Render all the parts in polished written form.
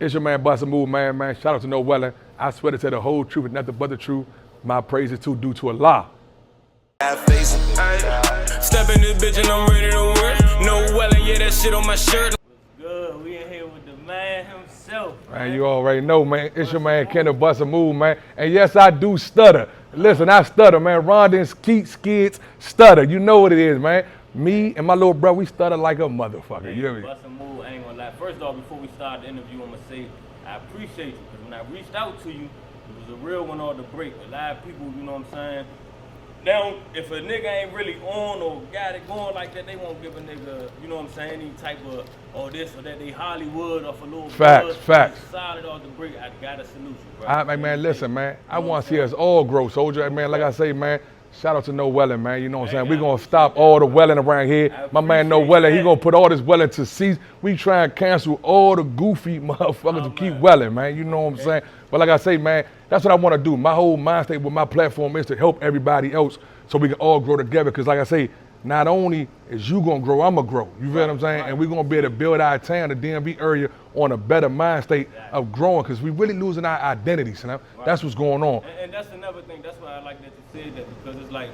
It's your man BustaMove, man. Shout out to no Wellin. I swear to tell the whole truth and nothing but the truth. My praises too due to Allah. Step in this bitch and I'm ready to work. No Wellin, yeah, that shit on my shirt. Good, we in here with the man himself. Man, you already know, man. It's your man Kendall BustaMove, man. And yes, I do stutter. Listen, I stutter, man. Rondon, Keats, Skids, stutter. You know what it is, man. Me and my little brother, we stutter like a motherfucker. Hey, you hear me? BustaMove, I ain't gonna lie. First off, before we start the interview, I'm gonna say I appreciate you, because when I reached out to you, it was a real one on the break. A lot of people, you know what I'm saying? Now, if a nigga ain't really on or got it going like that, they won't give a nigga, you know what I'm saying, any type of, or this or that, they Hollywood off a little Facts. Solid off the break. I gotta salute you, bro. Man, listen, man. I want to see us all grow, soldier. Man, like I say, man, shout out to no Wellin, man. You know what I'm saying? We're going to stop all the Wellin around here. My man no Wellin, he going to put all this Wellin to cease. We try and cancel all the goofy motherfuckers who keep Wellin, man. You know what I'm saying? But like I say, man, that's what I want to do. My whole mind state with my platform is to help everybody else so we can all grow together. Because like I say, not only is you going to grow, I'm going to grow. You feel what I'm saying? And we're going to be able to build our town, the DMV area, on a better mind state of growing, because we really losing our identities. You know? That's what's going on. And that's another thing. That's why I like that you said that, because it's like,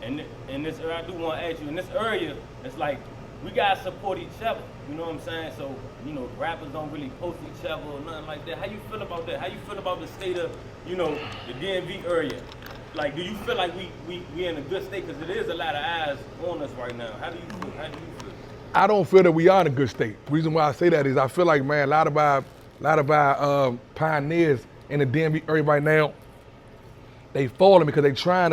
in this area, I do want to ask you, in this area, it's like, we got to support each other. You know what I'm saying? So, you know, rappers don't really post each other or nothing like that. How you feel about that? How you feel about the state of, you know, the DMV area? Like, do you feel like we in a good state? Because it is a lot of eyes on us right now. How do you feel? I don't feel that we are in a good state. The reason why I say that is I feel like, man, a lot of our pioneers in the DMV area right now, they falling because they trying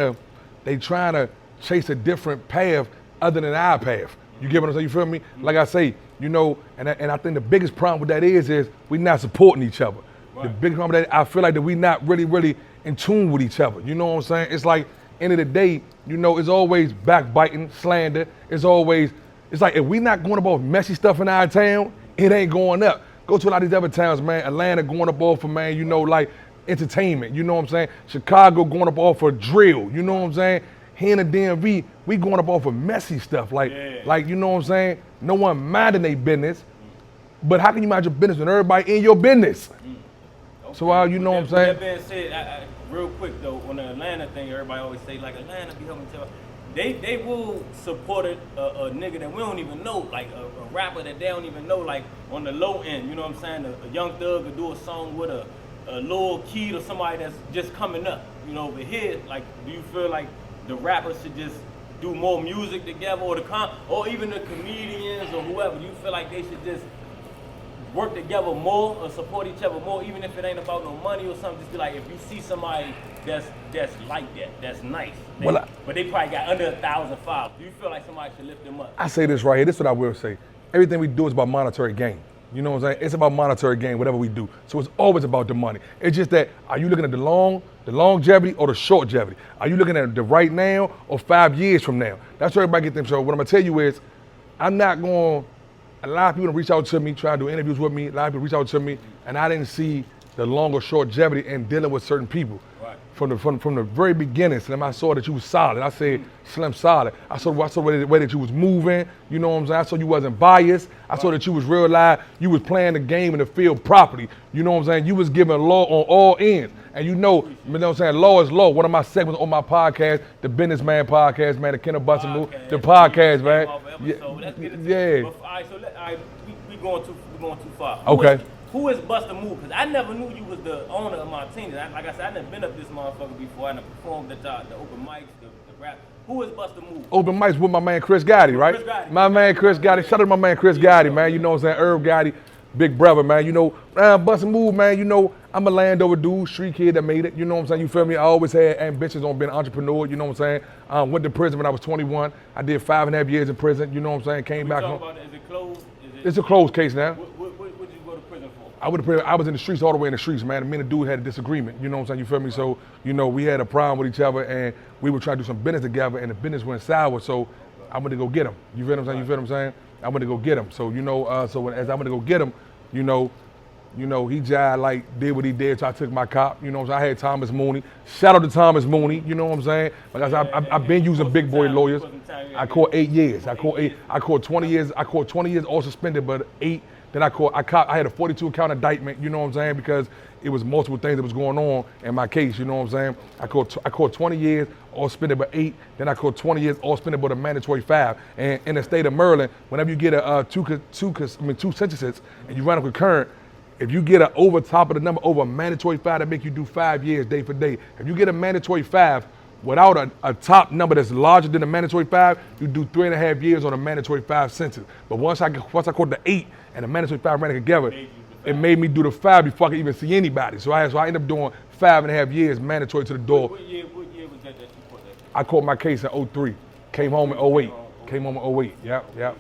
to chase a different path other than our path. You get what I'm saying? You feel me? Like I say, you know, and I think the biggest problem with that is we not supporting each other. Right. The biggest problem with that, I feel like that we not really in tune with each other. You know what I'm saying? It's like, end of the day, you know, it's always backbiting, slander. It's like, if we not going about messy stuff in our town, it ain't going up. Go to a lot of these other towns, man. Atlanta going up off for, man, you know, like entertainment. You know what I'm saying? Chicago going up off for drill. You know what I'm saying? Here in the DMV, we going up off of messy stuff. Like, you know what I'm saying? No one minding their business. But how can you mind your business when everybody in your business? Okay. So you know what I'm saying? That being said, real quick though, on the Atlanta thing, everybody always say like Atlanta be helping each other. They will support a nigga that we don't even know, like a rapper that they don't even know, like on the low end, you know what I'm saying? A young thug will do a song with a Lil Key or somebody that's just coming up, you know, over here. Like, do you feel like the rappers should just do more music together, or even the comedians or whoever? Do you feel like they should just work together more or support each other more, even if it ain't about no money or something? Just be like, if you see somebody that's like that, that's nice, but they probably got under 1,000 followers, do you feel like somebody should lift them up? I say this right here. This is what I will say. Everything we do is about monetary gain. You know what I'm saying? It's about monetary gain, whatever we do. So it's always about the money. It's just that, are you looking at the longevity or the shortgevity? Are you looking at the right now or 5 years from now? That's where everybody get them. So what I'm gonna tell you is, I'm not going. A lot of people reach out to me, try to do interviews with me. A lot of people reach out to me, and I didn't see the long or shortgevity in dealing with certain people. Right. From the very beginning, Slim, I saw that you was solid. I said, Slim, solid. I saw the way that you was moving. You know what I'm saying? I saw you wasn't biased. I saw that you was real live. You was playing the game in the field properly. You know what I'm saying? You was giving law on all ends. And you know what I'm saying? Law is law. One of my segments on my podcast, the Businessman podcast, man, the Kendall BustaMove, the podcast, man. Yeah. All right, so we going too far. Okay. Who is BustaMove? Because I never knew you was the owner of Martinis. Like I said, I never been up this motherfucker before. I never performed at the open mics, the rap. Who is BustaMove? Open mics with my man Chris Gotti, right? Chris Gotti. My man Chris Gotti. Shout out to my man Chris Gotti, man. You know what I'm saying? Herb Gotti, big brother, man. You know, BustaMove, man. You know, I'm a Landover dude, street kid that made it. You know what I'm saying? You feel me? I always had ambitions on being an entrepreneur. You know what I'm saying? Went to prison when I was 21. I did 5.5 years in prison. You know what I'm saying? Came back home. Is it closed? It's a closed case now. What did you go to prison for? I was in the streets, all the way in the streets, man. Me and the dude had a disagreement. You know what I'm saying? You feel me? So, you know, we had a problem with each other, and we were trying to do some business together, and the business went sour. So I went to go get him. You feel what I'm saying? You feel what I'm saying? I went to go get him. So, you know, as I went to go get him, you know, he jive like did what he did. So I took my cop. You know what I'm saying? I had Thomas Mooney. Shout out to Thomas Mooney. You know what I'm saying? Like I said, I've been using big boy lawyers. I caught 8 years. I caught 20 years. I caught 20 years all suspended, but 8. Then I had a 42 count indictment, you know what I'm saying, because it was multiple things that was going on in my case, you know what I'm saying. I caught 20 years, all spent about 8. Then I caught 20 years, all spent about a mandatory 5. And in the state of Maryland, whenever you get a two sentences and you run a concurrent, if you get over top of the number over a mandatory 5, that make you do 5 years day for day. If you get a mandatory 5 without a top number that's larger than the mandatory 5, you do 3.5 years on a mandatory 5 sentence. But once I caught the 8 and the mandatory 5 ran together, it made me do the 5 before I could even see anybody. So I ended up doing 5.5 years mandatory to the door. What year was that you caught that? I caught my case in 03. Came home in 08. Came home in 08. Yep. And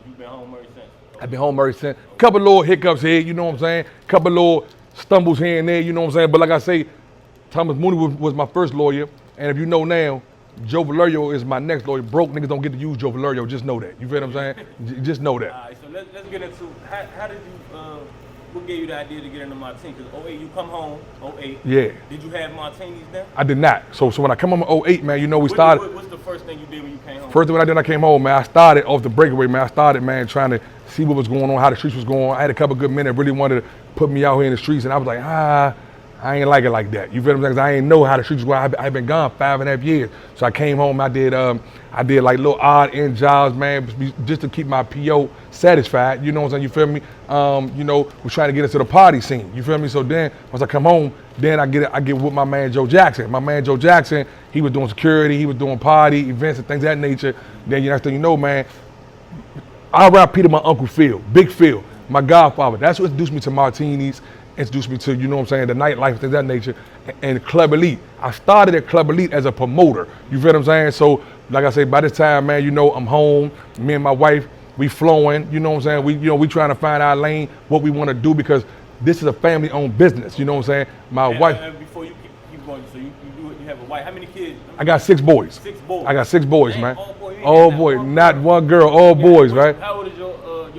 you've been home ever since? I've been home ever since. Couple little hiccups here, you know what I'm saying? Couple little stumbles here and there, you know what I'm saying? But like I say, Thomas Mooney was my first lawyer. And if you know now, Joe Valerio is my next lawyer. Broke niggas don't get to use Joe Valerio. Just know that. You feel what I'm saying? Just know that. All right, so let's get into how did you, what gave you the idea to get into Martinis? Because 08, you come home, 08. Yeah. Did you have Martinis then? I did not. So when I come home in 08, man, you know we started. What's the first thing you did when you came home? First thing I did when I came home, man, I started off the breakaway, man. I started, man, trying to see what was going on, how the streets was going. I had a couple good men that really wanted to put me out here in the streets, and I was like, I ain't like it like that. You feel what I'm saying? 'Cause I ain't know how the streets was going. I've been gone 5.5 years. So I came home, I did like little odd end jobs, man, just to keep my PO satisfied. You know what I'm saying? You feel me? You know, we're trying to get into the party scene. You feel me? So then, once I come home, then I get with my man Joe Jackson. My man Joe Jackson, he was doing security, he was doing party events and things of that nature. Then next thing you know, man, I rap Peter, my Uncle Phil, Big Phil, my godfather. That's what introduced me to Martinis, introduced me to, you know what I'm saying, the nightlife, things of that nature, and Club Elite. I started at Club Elite as a promoter. You feel what I'm saying? So, like I say, by this time, man, you know, I'm home. Me and my wife, we flowing. You know what I'm saying? We trying to find our lane, what we want to do, because this is a family-owned business. You know what I'm saying? My wife. Before you keep going, so you have a wife. How many kids? I got 6 boys. 6 boys. I got 6 boys, Dang, man. All boy, not one girl. All boys, right? How old is your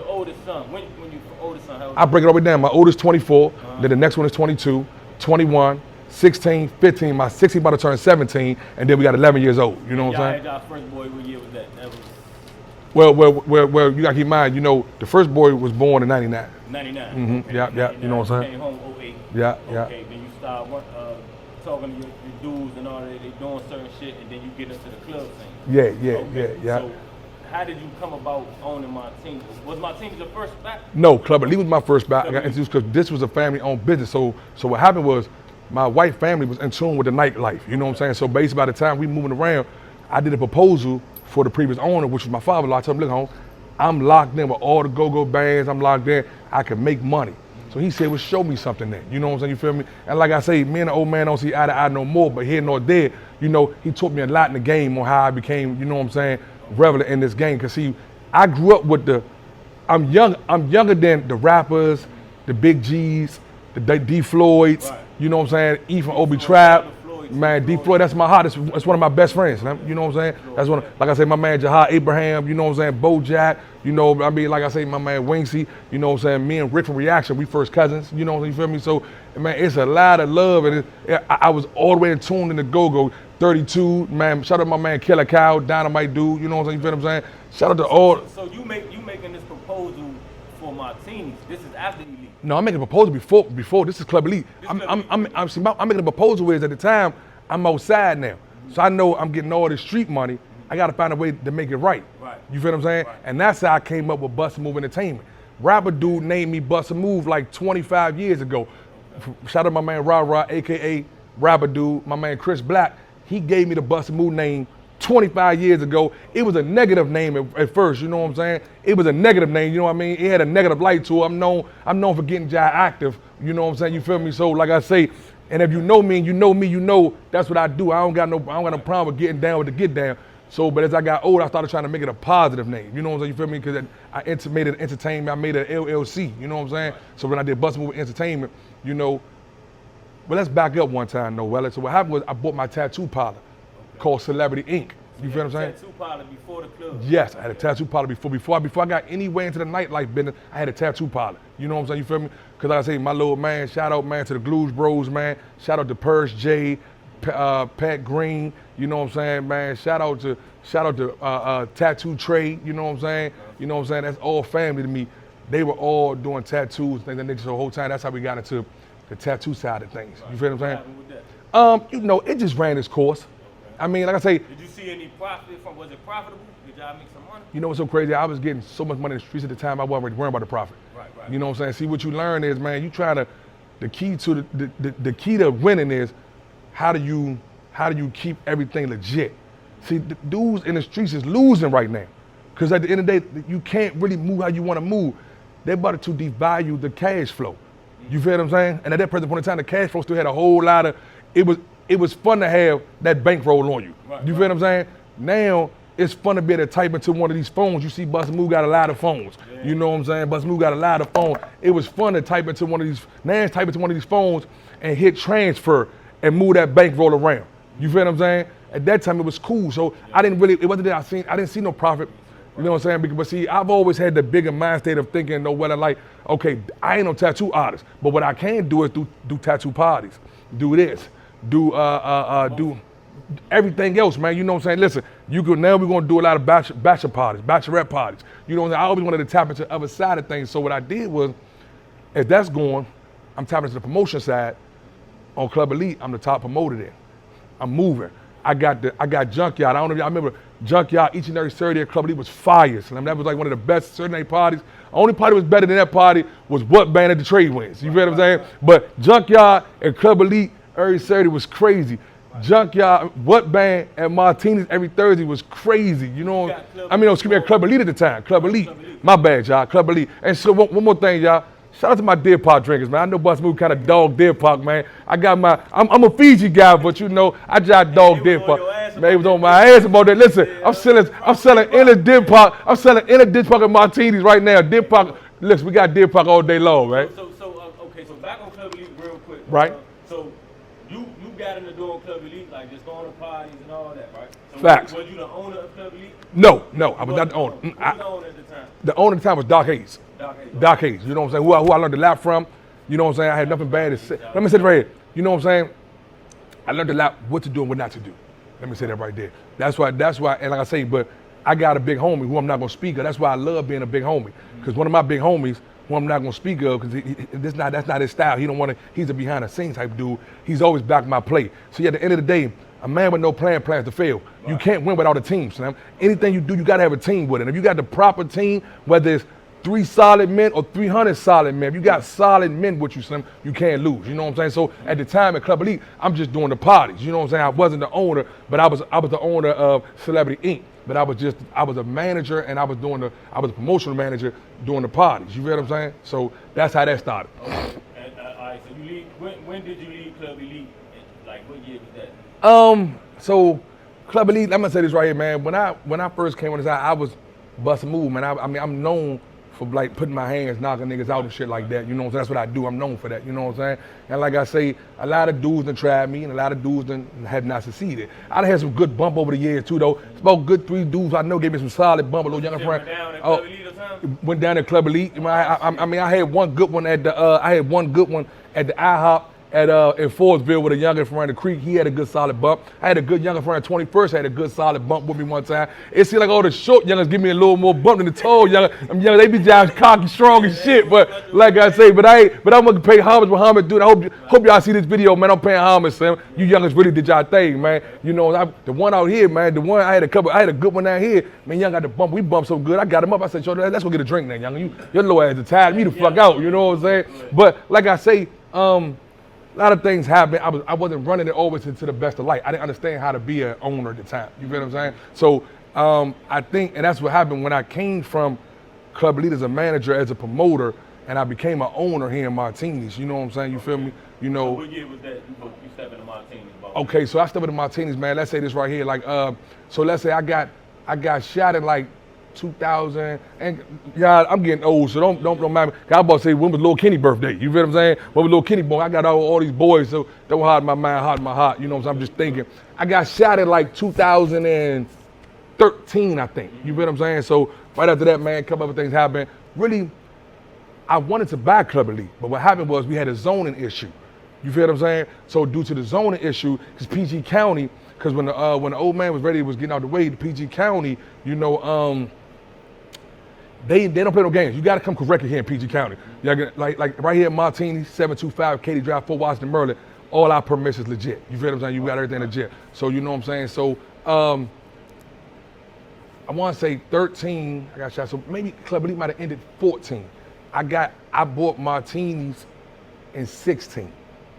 oldest son? When you oldest son? How old I break it all the way down. My oldest 24, then the next one is 22, 21, 16, 15. My 16 about to turn 17, and then we got 11 years old. You know what I'm saying? Y'all first boy, what year was that? That was Well, you gotta keep in mind, you know, the first boy was born in 99. 99. Mhm, Okay, yeah, 99. you know what I'm saying? Came home 08. Yeah. Okay, then you start talking to your dudes and all that. They doing certain shit, and then you get into the club scene. Yeah. So, how did you come about owning Martinis? Was Martinis your first spot? No, Club Elite was my first spot. I got introduced because this was a family-owned business. So what happened was, my wife family was in tune with the nightlife. You know what I'm saying? So basically, by the time we moving around, I did a proposal for the previous owner, which was my father-in-law. I told him, look, home, I'm locked in with all the go-go bands. I'm locked in. I can make money. So he said, well, show me something then. You know what I'm saying? You feel me? And like I say, me and the old man don't see eye to eye no more, but here nor there, you know, he taught me a lot in the game on how I became, you know what I'm saying, relevant in this game. Because see, I grew up with I'm younger than the rappers, the Big G's, the D Floyds, Right. you know what I'm saying, E from Obi Trap. Man, D Floyd, that's my heart. That's one of my best friends. You know what I'm saying? That's one. Like I say, my man Jahad Abraham. You know what I'm saying? Bojack. You know, I mean, like I say, my man Winksy. You know what I'm saying? Me and Rick from Reaction, we first cousins. You know what I'm saying? You feel me? So, man, it's a lot of love, and I was all the way in tune in the go-go. 32, man. Shout out to my man Killer Cow, Dynamite Dude. You know what I'm saying? You feel what I'm saying? Shout out to all. So you making this proposal for Martinis? This is after you leave. No, I'm making a proposal before. This is Club Elite. I'm making a proposal is at the time I'm outside now, so I know I'm getting all this street money. I got to find a way to make it right. Right. You feel what I'm saying? Right. And that's how I came up with BustaMove Entertainment. Rapper dude named me BustaMove like 25 years ago. Shout out to my man Ra, aka Rapper dude. My man Chris Black. He gave me the BustaMove name 25 years ago. It was a negative name at first, you know what I'm saying? It was a negative name, you know what I mean? It had a negative light to it. I'm known for getting jai active, you know what I'm saying? You feel me? So like I say, and if you know me and you know me, you know that's what I do. I don't got no problem with getting down with the get down. So, but as I got older, I started trying to make it a positive name. You know what I'm saying? You feel me? Because I made it entertainment. I made it LLC. You know what I'm saying? Right. So when I did BustaMove Entertainment, you know. But let's back up one time, though, Wellin. So what happened was I bought my tattoo parlor called Celebrity Inc. You feel what I'm saying? Tattoo parlor before the club. Yes, I had a tattoo parlor before I got anywhere into the nightlife business. I had a tattoo parlor. You know what I'm saying? You feel me? Because like I say, my little man, shout out man to the Blues Bros, man. Shout out to Purse J, Pat Green. You know what I'm saying, man? Shout out to Tattoo Trade. You know what I'm saying? You know what I'm saying? That's all family to me. they were all doing tattoos, things like that. So the whole time, that's how we got into the tattoo side of things. You feel what I'm saying? You know, it just ran its course. I mean, like I say. Did you see any profit from? Was it profitable? Did y'all make some money? You know what's so crazy? I was getting so much money in the streets at the time. I wasn't really worrying about the profit. Right. You know what I'm saying? See, what you learn is, man, you try to. The key to the key to winning is how do you keep everything legit? See, the dudes in the streets is losing right now, because at the end of the day, you can't really move how you want to move. They're about to devalue the cash flow. You feel what I'm saying? And at that present point in time, the cash flow still had a whole lot of. It was fun to have that bankroll on you. You feel what I'm saying? Now it's fun to be able to type into one of these phones. You see BustaMove got a lot of phones. Yeah. You know what I'm saying? BustaMove got a lot of phones. It was fun to type into one of these. Now type into one of these phones and hit transfer and move that bankroll around. You feel what I'm saying? At that time it was cool. So I didn't really. It wasn't that I didn't see no profit. You know what I'm saying? But see, I've always had the bigger mind state of thinking, no, what I like. Okay, I ain't no tattoo artist, but what I can do is do tattoo parties, do this, do everything else, man. You know what I'm saying? Listen, now we're gonna do a lot of bachelor parties, bachelorette parties. You know what I'm saying? I always wanted to tap into the other side of things. So what I did was, if that's going, I'm tapping into the promotion side. On Club Elite, I'm the top promoter there. I'm moving. I got Junkyard. I don't know if y'all remember Junkyard. Each and every Saturday at Club Elite was fire. So that was like one of the best Saturday night parties. The only party that was better than that party was what band at the trade winds. You feel what I'm saying? But Junkyard and Club Elite every Saturday was crazy. Junkyard, what band at Martinis every Thursday was crazy. You know, excuse me, at Club Elite at the time. Club Elite. My bad, y'all. Club Elite. And so one more thing, y'all. Shout out to my Deer Park drinkers, man. I know BustaMove kind of dog Deer Park, man. I'm a Fiji guy, but you know, I just dog Deer Park. Man, it was on my ass about that. Listen, I'm selling in a Deer Park. I'm selling in a Deer Park at Martinis right now. Deer Park, listen, we got Deer Park all day long, right? So back on Club Elite real quick. Right. So you got in the door on Club Elite, like just going to parties and all that, right? So Facts. Was you the owner of Club Elite? No, I was not the owner. Who was the owner at the time? The owner at the time was Doc Hayes. Doc Hayes, you know what I'm saying? Who I learned a lot from. You know what I'm saying? I had nothing bad to say. Let me say it right here. You know what I'm saying? I learned a lot what to do and what not to do. Let me say that right there. That's why, and like I say, but I got a big homie who I'm not gonna speak of. That's why I love being a big homie. Because one of my big homies, who I'm not gonna speak of, because that's not his style. He don't wanna, he's a behind the scenes type dude. He's always backed my play. So at the end of the day, a man with no plan plans to fail. Right. You can't win without a team, Slim. Anything you do, you gotta have a team with it. And if you got the proper team, whether it's 3 solid men or 300 solid men, if you got solid men with you, Slim, you can't lose. You know what I'm saying? So at the time at Club Elite, I'm just doing the parties. You know what I'm saying? I wasn't the owner, but I was the owner of Celebrity Inc. But I was a manager, and I was a promotional manager doing the parties. You feel what I'm saying? So that's how that started. Okay. And, all right. So you leave. When did you leave Club Elite? Like what year was that? So Club Elite. I'm gonna say this right here, man. When I first came on this, I was BustaMove, man. I mean, I'm known for like putting my hands, knocking niggas out and shit like that. You know what I'm saying? That's what I do. I'm known for that. You know what I'm saying? And like I say, a lot of dudes done tried me and a lot of dudes done have not succeeded. I done had some good bump over the years too though. It's about good 3 dudes I know gave me some solid bump. A little younger friend. Went down at Club Elite. I mean, I had one good one at the IHOP in Forestville with a younger friend of Creek. He had a good solid bump. I had a good younger friend at 21st, had a good solid bump with me one time. It seemed like all the short youngers give me a little more bump than the tall younger. They be just cocky, strong as shit. But like I say, but I'm gonna pay homage with homage, dude. I hope y'all see this video, man. I'm paying homage, Sam. You youngers really did y'all thing, man. You know, the one out here, man. The one I had a good one out here. Man, young got the bump. We bumped so good. I got him up. I said, yo, let's go get a drink now, young. Your little ass is tired me the fuck out. You know what I'm saying? But like I say, a lot of things happened. I wasn't running it always into the best of light. I didn't understand how to be an owner at the time. You feel what I'm saying? So I think, and that's what happened when I came from Club Elite as a manager, as a promoter, and I became an owner here in Martinis. You know what I'm saying? You feel me? You know. So what year was that you stepped into Martinis? Okay, so I stepped into Martinis, man. Let's say this right here, like, so let's say I got shot in like 2000, and yeah, I'm getting old, so don't mind me. I about to say, when was Lil Kenny's birthday? You feel what I'm saying? When was Lil Kenny born? I got all these boys, so don't hard my mind, hard my heart. You know what I'm saying? I'm just thinking. I got shot in like 2013, I think. You feel what I'm saying? So right after that, man, a couple other things happened. Really, I wanted to buy Club Elite, but what happened was we had a zoning issue. You feel what I'm saying? So due to the zoning issue, because PG County, because when the old man was getting out the way, the PG County, you know, They don't play no games. You got to come correct here in PG County. Like right here at Martinis, 725 Katy Drive, Fort Washington, Maryland, all our permissions legit. You feel what I'm saying? You got everything legit. So you know what I'm saying? So I want to say 13, I got shot. So maybe Club Elite might have ended 14. I bought Martinis in 16.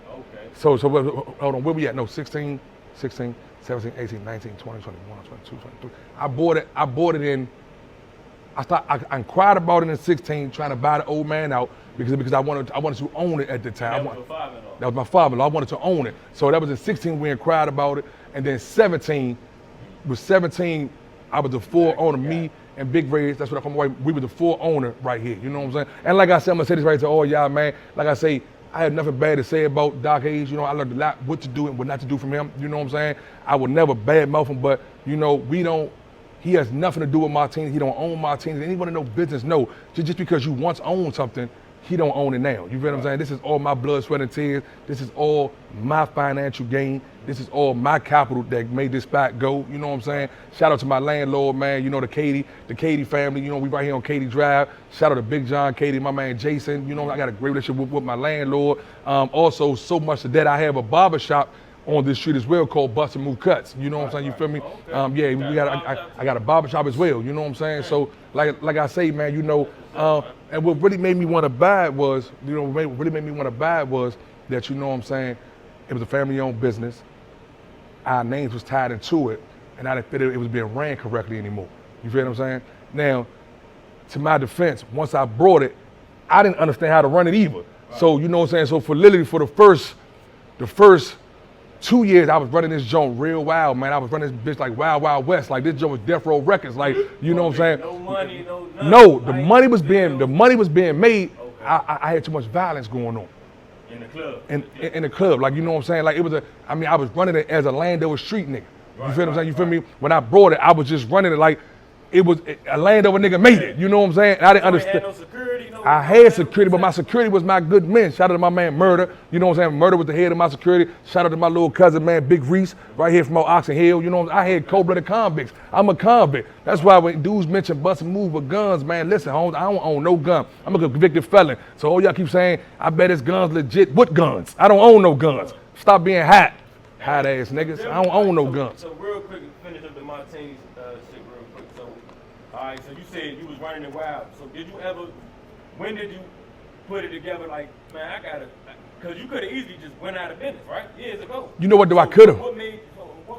Okay. So hold on, where we at? No, 16, 17, 18, 19, 20, 21, 22, 23. I bought it in, I inquired about it in 16, trying to buy the old man out because I wanted to own it at the time. That was my father-in-law. I wanted to own it. So that was in 16 we inquired about it. And then 17, I was the full owner, me and Big Reds, that's what I call my wife, we were the full owner right here, you know what I'm saying? And like I said, I'm gonna say this right to all y'all, man. Like I say, I had nothing bad to say about Doc Hayes. You know, I learned a lot what to do and what not to do from him. You know what I'm saying? I would never badmouth him, but you know, he has nothing to do with Martinis. He don't own Martinis. Anyone in no business know, just because you once owned something, he don't own it now. You feel what I'm saying? This is all my blood, sweat, and tears. This is all my financial gain. This is all my capital that made this spot go. You know what I'm saying? Shout out to my landlord, man. You know, the Katy family. You know, we right here on Katy Drive. Shout out to Big John Katy, my man Jason. You know, I got a great relationship with my landlord. Also, so much that I have a barbershop on this street as well called BustaMove Cuts. You know what I'm saying? You feel me? Okay. I got a barbershop as well. You know what I'm saying? So like I say, man, you know, and what really made me want to buy it was, that, you know what I'm saying, it was a family-owned business. Our names was tied into it, and I didn't feel it was being ran correctly anymore. You feel what I'm saying? Now, to my defense, once I brought it, I didn't understand how to run it either. So, you know what I'm saying? So for the first 2 years, I was running this joint real wild, man. I was running this bitch like Wild Wild West. Like this joint was Death Row Records. Like, you know what I'm saying? No money, no nothing. No, the money was being made. Okay. I had too much violence going on. In the club. In the club. Like, you know what I'm saying? Like I was running it as a Landover street nigga. You feel what I'm saying? You feel me? When I brought it, I was just running it like it was a Landover nigga made it. You know what I'm saying? I didn't understand. Had no security, I had security, but my security was my good men. Shout out to my man Murder. You know what I'm saying? Murder was the head of my security. Shout out to my little cousin, man, Big Reese, right here from Oxon Hill. You know, I had cold-blooded convicts. I'm a convict. That's why when dudes mention BustaMove with guns, man, listen, Holmes, I don't own no gun. I'm a convicted felon. So all y'all keep saying, I bet his guns legit. What guns? I don't own no guns. Stop being hot ass niggas. I don't own no guns. So real quick, finish up the Martinis shit real quick. So, all right, so you said you was running it wild. So when did you put it together like, man, I gotta, because you could have easily just went out of business, right? Years ago. You know what, I could have. What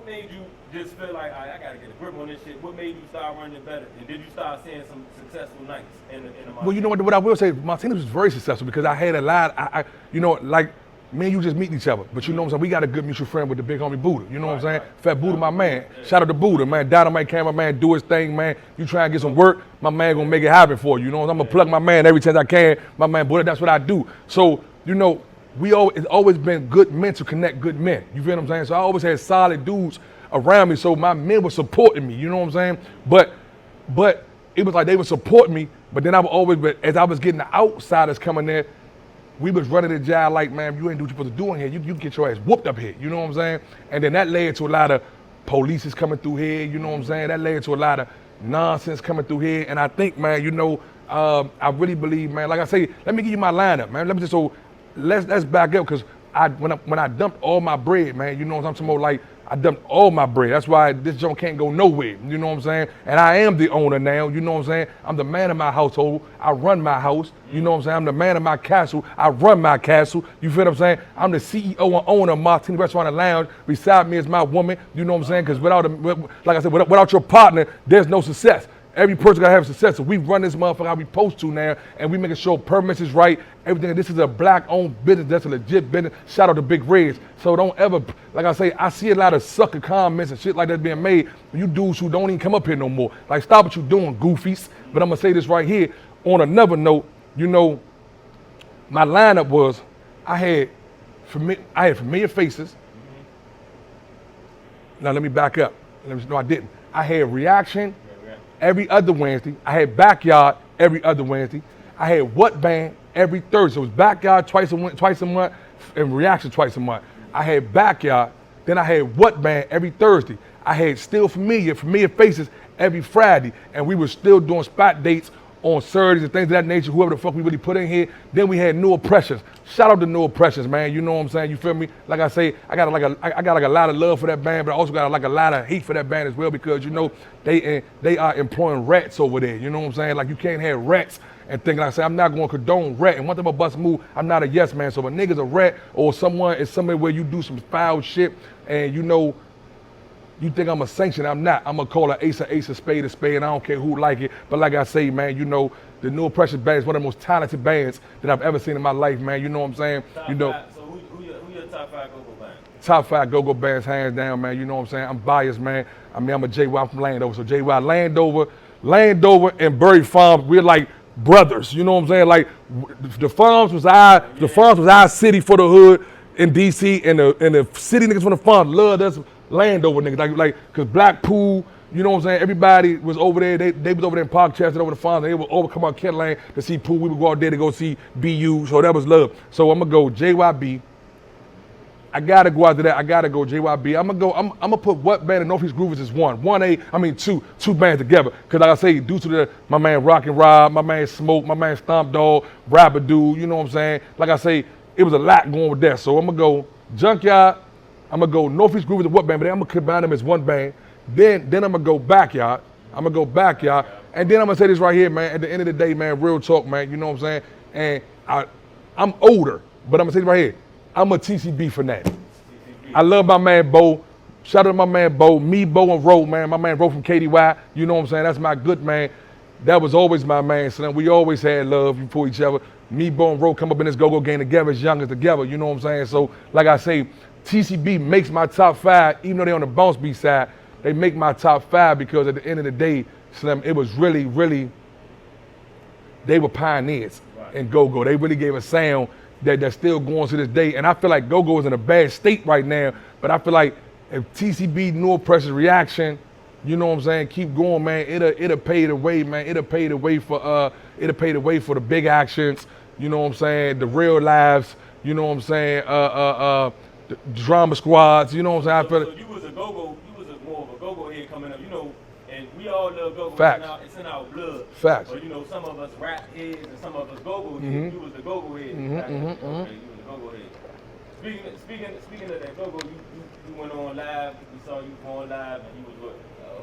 made you just feel like, all right, I gotta get a grip on this shit? What made you start running it better? And did you start seeing some successful nights in the Martinis? Well, you know what I will say, Martinis was very successful because I had a lot, you know, like, me and you just meeting each other. But you know what I'm saying? We got a good mutual friend with the big homie Buddha. You know what I'm saying? Fat Buddha, my man. Shout out to Buddha, man. Dynamite cameraman, do his thing, man. You try and get some work, my man gonna make it happen for you. You know, I'm gonna plug my man every chance I can. My man Buddha, that's what I do. So, you know, it's always been good men to connect good men. You feel what I'm saying? So I always had solid dudes around me. So my men were supporting me, you know what I'm saying? But it was like they would support me, but then I would always, as I was getting the outsiders coming there, we was running the job like, man, you ain't do what you're supposed to do in here. You get your ass whooped up here. You know what I'm saying? And then that led to a lot of police coming through here. You know what I'm saying? That led to a lot of nonsense coming through here. And I think, man, you know, I really believe, man. Like I say, let me give you my lineup, man. Let's back up because when I dumped all my bread, man, you know what I'm talking about? Like, I dumped all my bread. That's why this joint can't go nowhere. You know what I'm saying? And I am the owner now. You know what I'm saying? I'm the man of my household. I run my house. You know what I'm saying? I'm the man of my castle. I run my castle. You feel what I'm saying? I'm the CEO and owner of Martini Restaurant and Lounge. Beside me is my woman. You know what I'm saying? Because without your partner, there's no success. Every person gotta have success. So we run this motherfucker how we supposed to now, and we making sure permits is right. Everything. This is a black-owned business. That's a legit business. Shout out to Big Reds. So don't ever, like I say, I see a lot of sucker comments and shit like that being made. You dudes who don't even come up here no more. Like, stop what you doing, goofies. But I'm gonna say this right here. On another note, you know, my lineup was I had familiar faces. Now let me back up. No, I didn't. I had Reaction every other Wednesday. I had Backyard every other Wednesday. I had What Band every Thursday. So it was Backyard twice a month and Reaction twice a month. I had Backyard, then I had What Band every Thursday. I had Still Familiar Faces every Friday. And we were still doing spot dates on surgeries and things of that nature, whoever the fuck we really put in here. Then we had New Oppressions. Shout out to New Oppressions, man. You know what I'm saying? You feel me? Like I say, I got a lot of love for that band, but I also got like a lot of hate for that band as well because you know they are employing rats over there. You know what I'm saying? Like you can't have rats and think like I say I'm not going to condone rat. And one thing about BustaMove, I'm not a yes man. So if a nigga's a rat or someone is somewhere where you do some foul shit and you know. You think I'm a sanction? I'm not. I'm gonna call an ace, a spade, and I don't care who like it. But like I say, man, you know, the New Oppression band is one of the most talented bands that I've ever seen in my life, man. You know what I'm saying? Top you know. Five, so who your top 5 go-go bands? Top 5 go-go bands, hands down, man. You know what I'm saying? I'm biased, man. I mean, I'm a JY from Landover. So JY, Landover, and Bury Farms, we're like brothers. You know what I'm saying? Like the farms was our city for the hood in DC, and the city niggas from the farms loved us. Landover niggas, like, cause Blackpool, you know what I'm saying? Everybody was over there. They was over there in Parkchester over the farms. They would overcome out Kent Lane to see Pool. We would go out there to go see BU. So that was love. So I'm gonna go JYB. I gotta go after that. I gotta go JYB. I'm gonna put what band in Northeast Groovers is two bands together. Cause like I say, due to my man Rockin' Rob, my man Smoke, my man Stomp Dog, Rapper Dude. You know what I'm saying? Like I say, it was a lot going with that. So I'm gonna go Junkyard. I'm gonna go Northeast Groovers and what band, but then I'm gonna combine them as one band. Then I'm gonna go Backyard. And then I'm gonna say this right here, man. At the end of the day, man, real talk, man. You know what I'm saying? And I'm older, but I'm gonna say this right here. I'm a TCB fanatic. I love my man Bo. Shout out to my man Bo. Me, Bo, and Ro, man. My man Ro from KDY. You know what I'm saying? That's my good man. That was always my man, son. We always had love for each other. Me, Bo, and Ro come up in this go-go game together as young as together. You know what I'm saying? So, like I say, TCB makes my top 5, even though they're on the bounce beat side, they make my top 5 because at the end of the day, Slim, it was really, they were pioneers in go-go. They really gave a sound that's still going to this day. And I feel like go-go is in a bad state right now, but I feel like if TCB, New Oppression reaction, you know what I'm saying, keep going, man, it'll pay the way, man. It'll pay the way for the big actions, you know what I'm saying, the real lives, you know what I'm saying, the drama squads, you know what I'm saying? So you was more of a go-go head coming up, you know, and we all love go-go. Facts. It's in our blood. Facts. But you know, some of us rap heads and some of us go-go heads. You was the go-go head. Okay, you was the go-go head. Speaking of that go-go, you went on live. We saw you going live, and you was what?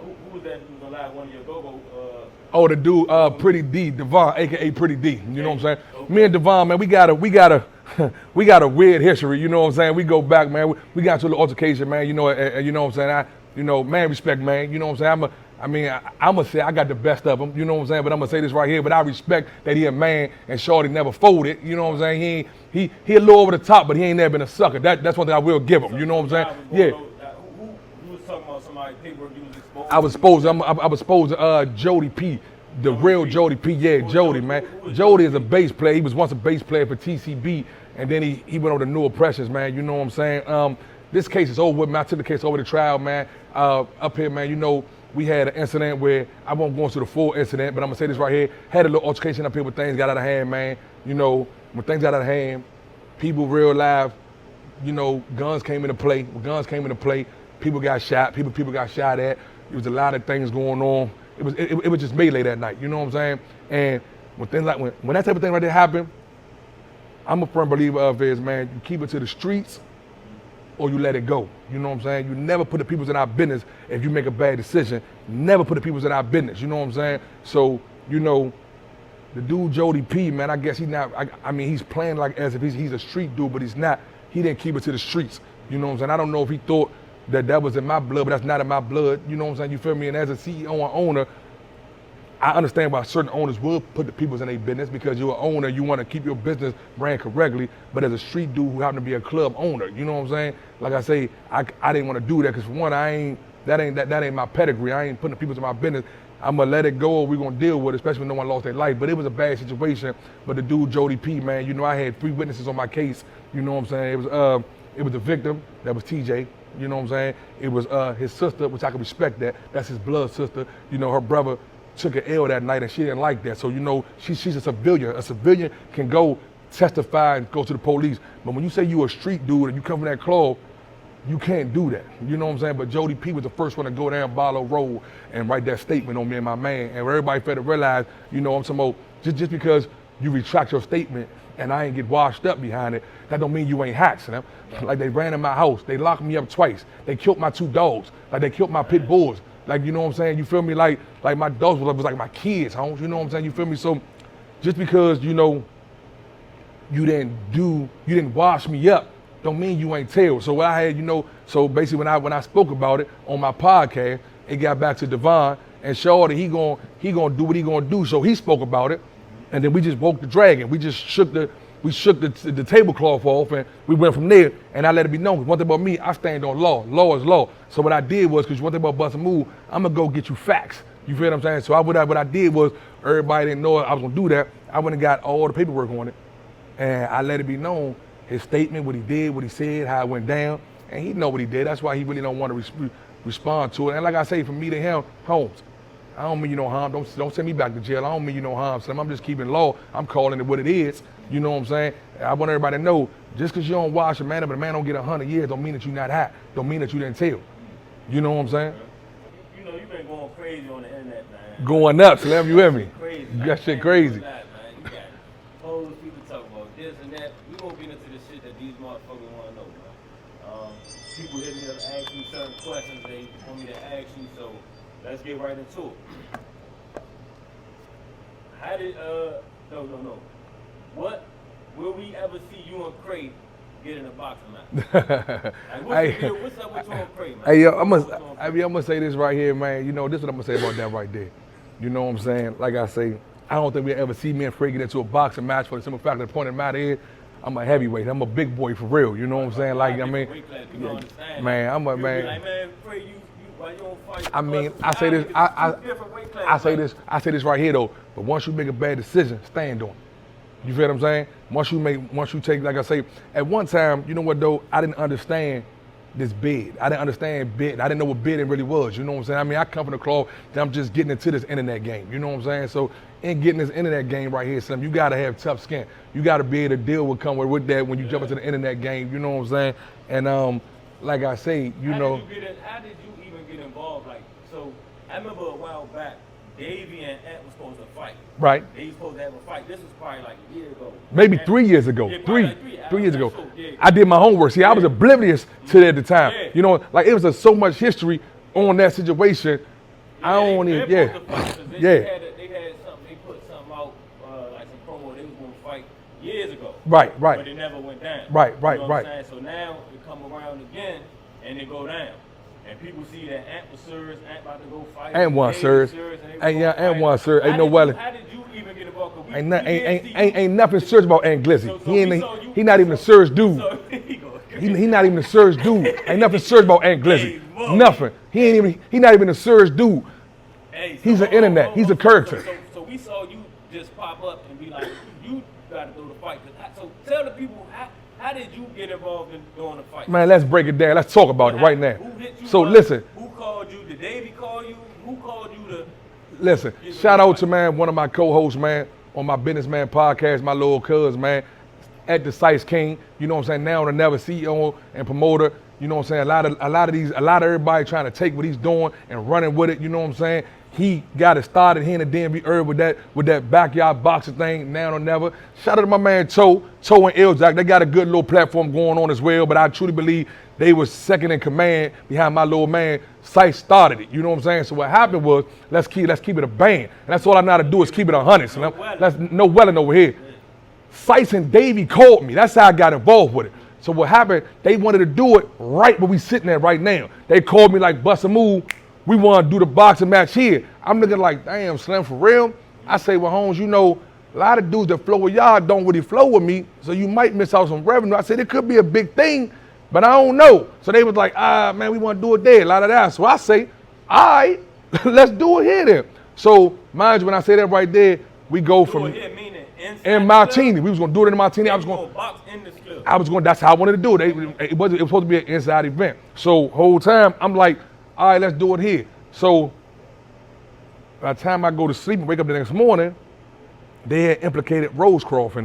Who was that? You was on live? One of your go-go. The dude, Pretty D, Devon, aka Pretty D. You know what I'm saying? Okay. Me and Devon, man, we got a weird history. You know what I'm saying? We go back, man. We got to a little altercation, man. You know, you know what I'm saying? Man, respect, man. You know what I'm saying? I'm gonna say I got the best of him. You know what I'm saying? But I'm gonna say this right here. But I respect that he a man and Shorty never folded. You know what I'm saying? He a little over the top, but he ain't never been a sucker. That's one thing I will give him. You know what I'm saying? Yeah. Who was talking about somebody paperwork you was exposed? I was exposed to Jody P. The real Jody P. Yeah, Jody, man. Jody is a bass player. He was once a bass player for TCB, and then he went over to New Oppressions, man. You know what I'm saying? This case is over with, man. I took the case over to trial, man. Up here, man, you know, we had an incident where, I won't go into the full incident, but I'm gonna say this right here. Had a little altercation up here where things got out of hand, man. You know, when things got out of hand, people real live, you know, guns came into play. When guns came into play, people got shot, people got shot at. There was a lot of things going on. It was just melee that night, you know what I'm saying? And when things like when that type of thing right there happen, I'm a firm believer of is, man, you keep it to the streets or you let it go. You know what I'm saying? You never put the peoples in our business if you make a bad decision. Never put the peoples in our business, you know what I'm saying? So, you know, the dude Jody P, man, I guess he's not, I mean, he's playing like as if he's a street dude, but he's not. He didn't keep it to the streets, you know what I'm saying? I don't know if he thought that was in my blood, but that's not in my blood, you know what I'm saying? You feel me? And as a CEO and owner, I understand why certain owners will put the peoples in their business because you're an owner, you want to keep your business ran correctly, but as a street dude who happen to be a club owner, you know what I'm saying? Like I say, I didn't want to do that because for one, that ain't my pedigree. I ain't putting the peoples in my business. I'm going to let it go or we're going to deal with it, especially when no one lost their life. But it was a bad situation. But the dude, Jody P, man, you know, I had 3 witnesses on my case, you know what I'm saying? It was the victim, that was TJ. You know what I'm saying? It was his sister, which I can respect that. That's his blood sister. You know, her brother took an L that night and she didn't like that. So, you know, she's a civilian. A civilian can go testify and go to the police. But when you say you a street dude and you come from that club, You can't do that. You know what I'm saying? But Jody P was the first one to go down Barlow Road and write that statement on me and my man. And everybody failed to realize, you know, I'm talking about just because you retract your statement and I ain't get washed up behind it, that don't mean you ain't hot, Slim. Like they ran in my house, they locked me up twice, they killed my 2 dogs, like they killed my pit bulls. Like, you know what I'm saying? You feel me? Like my dogs was like my kids, Holmes. You know what I'm saying? You feel me? So just because, you know, you didn't wash me up, don't mean you ain't tell. So what I had, you know, so basically when I spoke about it on my podcast, it got back to Devon and showed that he gonna do what he gonna do. So he spoke about it, and then we just woke the dragon. We just shook the tablecloth off, and we went from there. And I let it be known. One thing about me, I stand on law. Law is law. So what I did was, because one thing about BustaMove, I'm gonna go get you facts. You feel what I'm saying? So what I did was, everybody didn't know I was gonna do that. I went and got all the paperwork on it, and I let it be known. His statement, what he did, what he said, how it went down, and he know what he did. That's why he really don't want to respond to it. And like I say, from me to him, Holmes, I don't mean you no harm. Don't send me back to jail. I don't mean you no harm, Slim. I'm just keeping law. I'm calling it what it is. You know what I'm saying? I want everybody to know, just because you don't wash a man up and a man don't get 100 years, don't mean that you're not hot. Don't mean that you didn't tell. You know what I'm saying? You know, you've been going crazy on the internet, man. Going nuts, Slim. You hear me? Crazy. That shit crazy. You got whole people talk about this and that. We won't get into the shit that these motherfuckers want to know, man. People hit me up, ask me certain questions they want me to ask you, so let's get right into it. How did, no. What, will we ever see you and Cray get in a boxing match? Like, what's up with you and Cray, man? Hey, yo, I'm gonna say this right here, man. You know, this is what I'm gonna say about that right there. You know what I'm saying? Like I say, I don't think we'll ever see me and Cray get into a boxing match for the simple fact that the point of the matter is, I'm a heavyweight. I'm a big boy for real. You know what I'm saying? Like, I mean, man, I'm a man. Like, man, Cray, why you don't fight? I mean, I say this, I say this right here though. But once you make a bad decision, stand on it. You feel what I'm saying? Once you take, like I say, at one time, you know what though, I didn't understand this bid. I didn't understand bid. I didn't know what bidding really was. You know what I'm saying? I mean, I come from the cloth that I'm just getting into this internet game. You know what I'm saying? So in getting this internet game right here, Slim, you gotta have tough skin. You gotta be able to deal with that when you jump into the internet game. You know what I'm saying? And like I say, how did you even get involved? Like, so I remember a while back, Davy and Ant was supposed to fight. Right. They were supposed to have a fight. This was probably like a year ago. Maybe 3 years ago. Yeah, Three years ago. So, yeah. I did my homework. See, I was oblivious to that at the time. Yeah. You know, like it was so much history on that situation. I don't even, They had something, they put something out, like some promo, they was going to fight years ago. Right. But it never went down. Right. You know what I'm saying? So now it come around again and it go down. And people see that Ant was serious, Ant about to go fight. Ant one serious. Ant one serious. Ain't no Wellin. How did you even get involved? Ain't nothing serious about Ant Glizzy. He not even a serious dude. He not even a serious dude. Ain't nothing serious about Ant Glizzy. Nothing. He not even a serious dude. He's an internet. He's a character. So we saw you just pop up and be like, you got to go to fight. So tell the people, how did you get involved in doing the fight? Man, let's break it down. Let's talk about it right now. Who hit you So up? listen. Who called you? Did Davy call you? Who called you to? Listen, shout out to, man, one of my co-hosts, man, on my Businessman podcast, my little cuz, man, at the Sites King. You know what I'm saying? Now the Never CEO and promoter. You know what I'm saying? A lot of everybody trying to take what he's doing and running with it. You know what I'm saying? He got it started here in the DMV area with that backyard boxing thing, now or never. Shout out to my man Toe and L-Jack. They got a good little platform going on as well, but I truly believe they was second in command behind my little man. Sice started it, you know what I'm saying? So what happened was, let's keep it a band. And that's all I know how to do is keep it 100. So let's no Wellin over here. Sice and Davy called me. That's how I got involved with it. So what happened, they wanted to do it right where we sitting at right now. They called me like, BustaMove, we want to do the boxing match here. I'm looking like, damn, Slim, for real? I say, well, Holmes, you know, a lot of dudes that flow with y'all don't really flow with me, so you might miss out some revenue. I said, it could be a big thing, but I don't know. So they was like, man, we want to do it there, a lot of that. So I say, all right, let's do it here then. So mind you, when I say that right there, we go from in Martinis. We was going to do it in Martinis. I was going to box in this club. That's how I wanted to do it. It was supposed to be an inside event. So whole time, I'm like, all right, let's do it here. So by the time I go to sleep and wake up the next morning, they had implicated Rosecroft in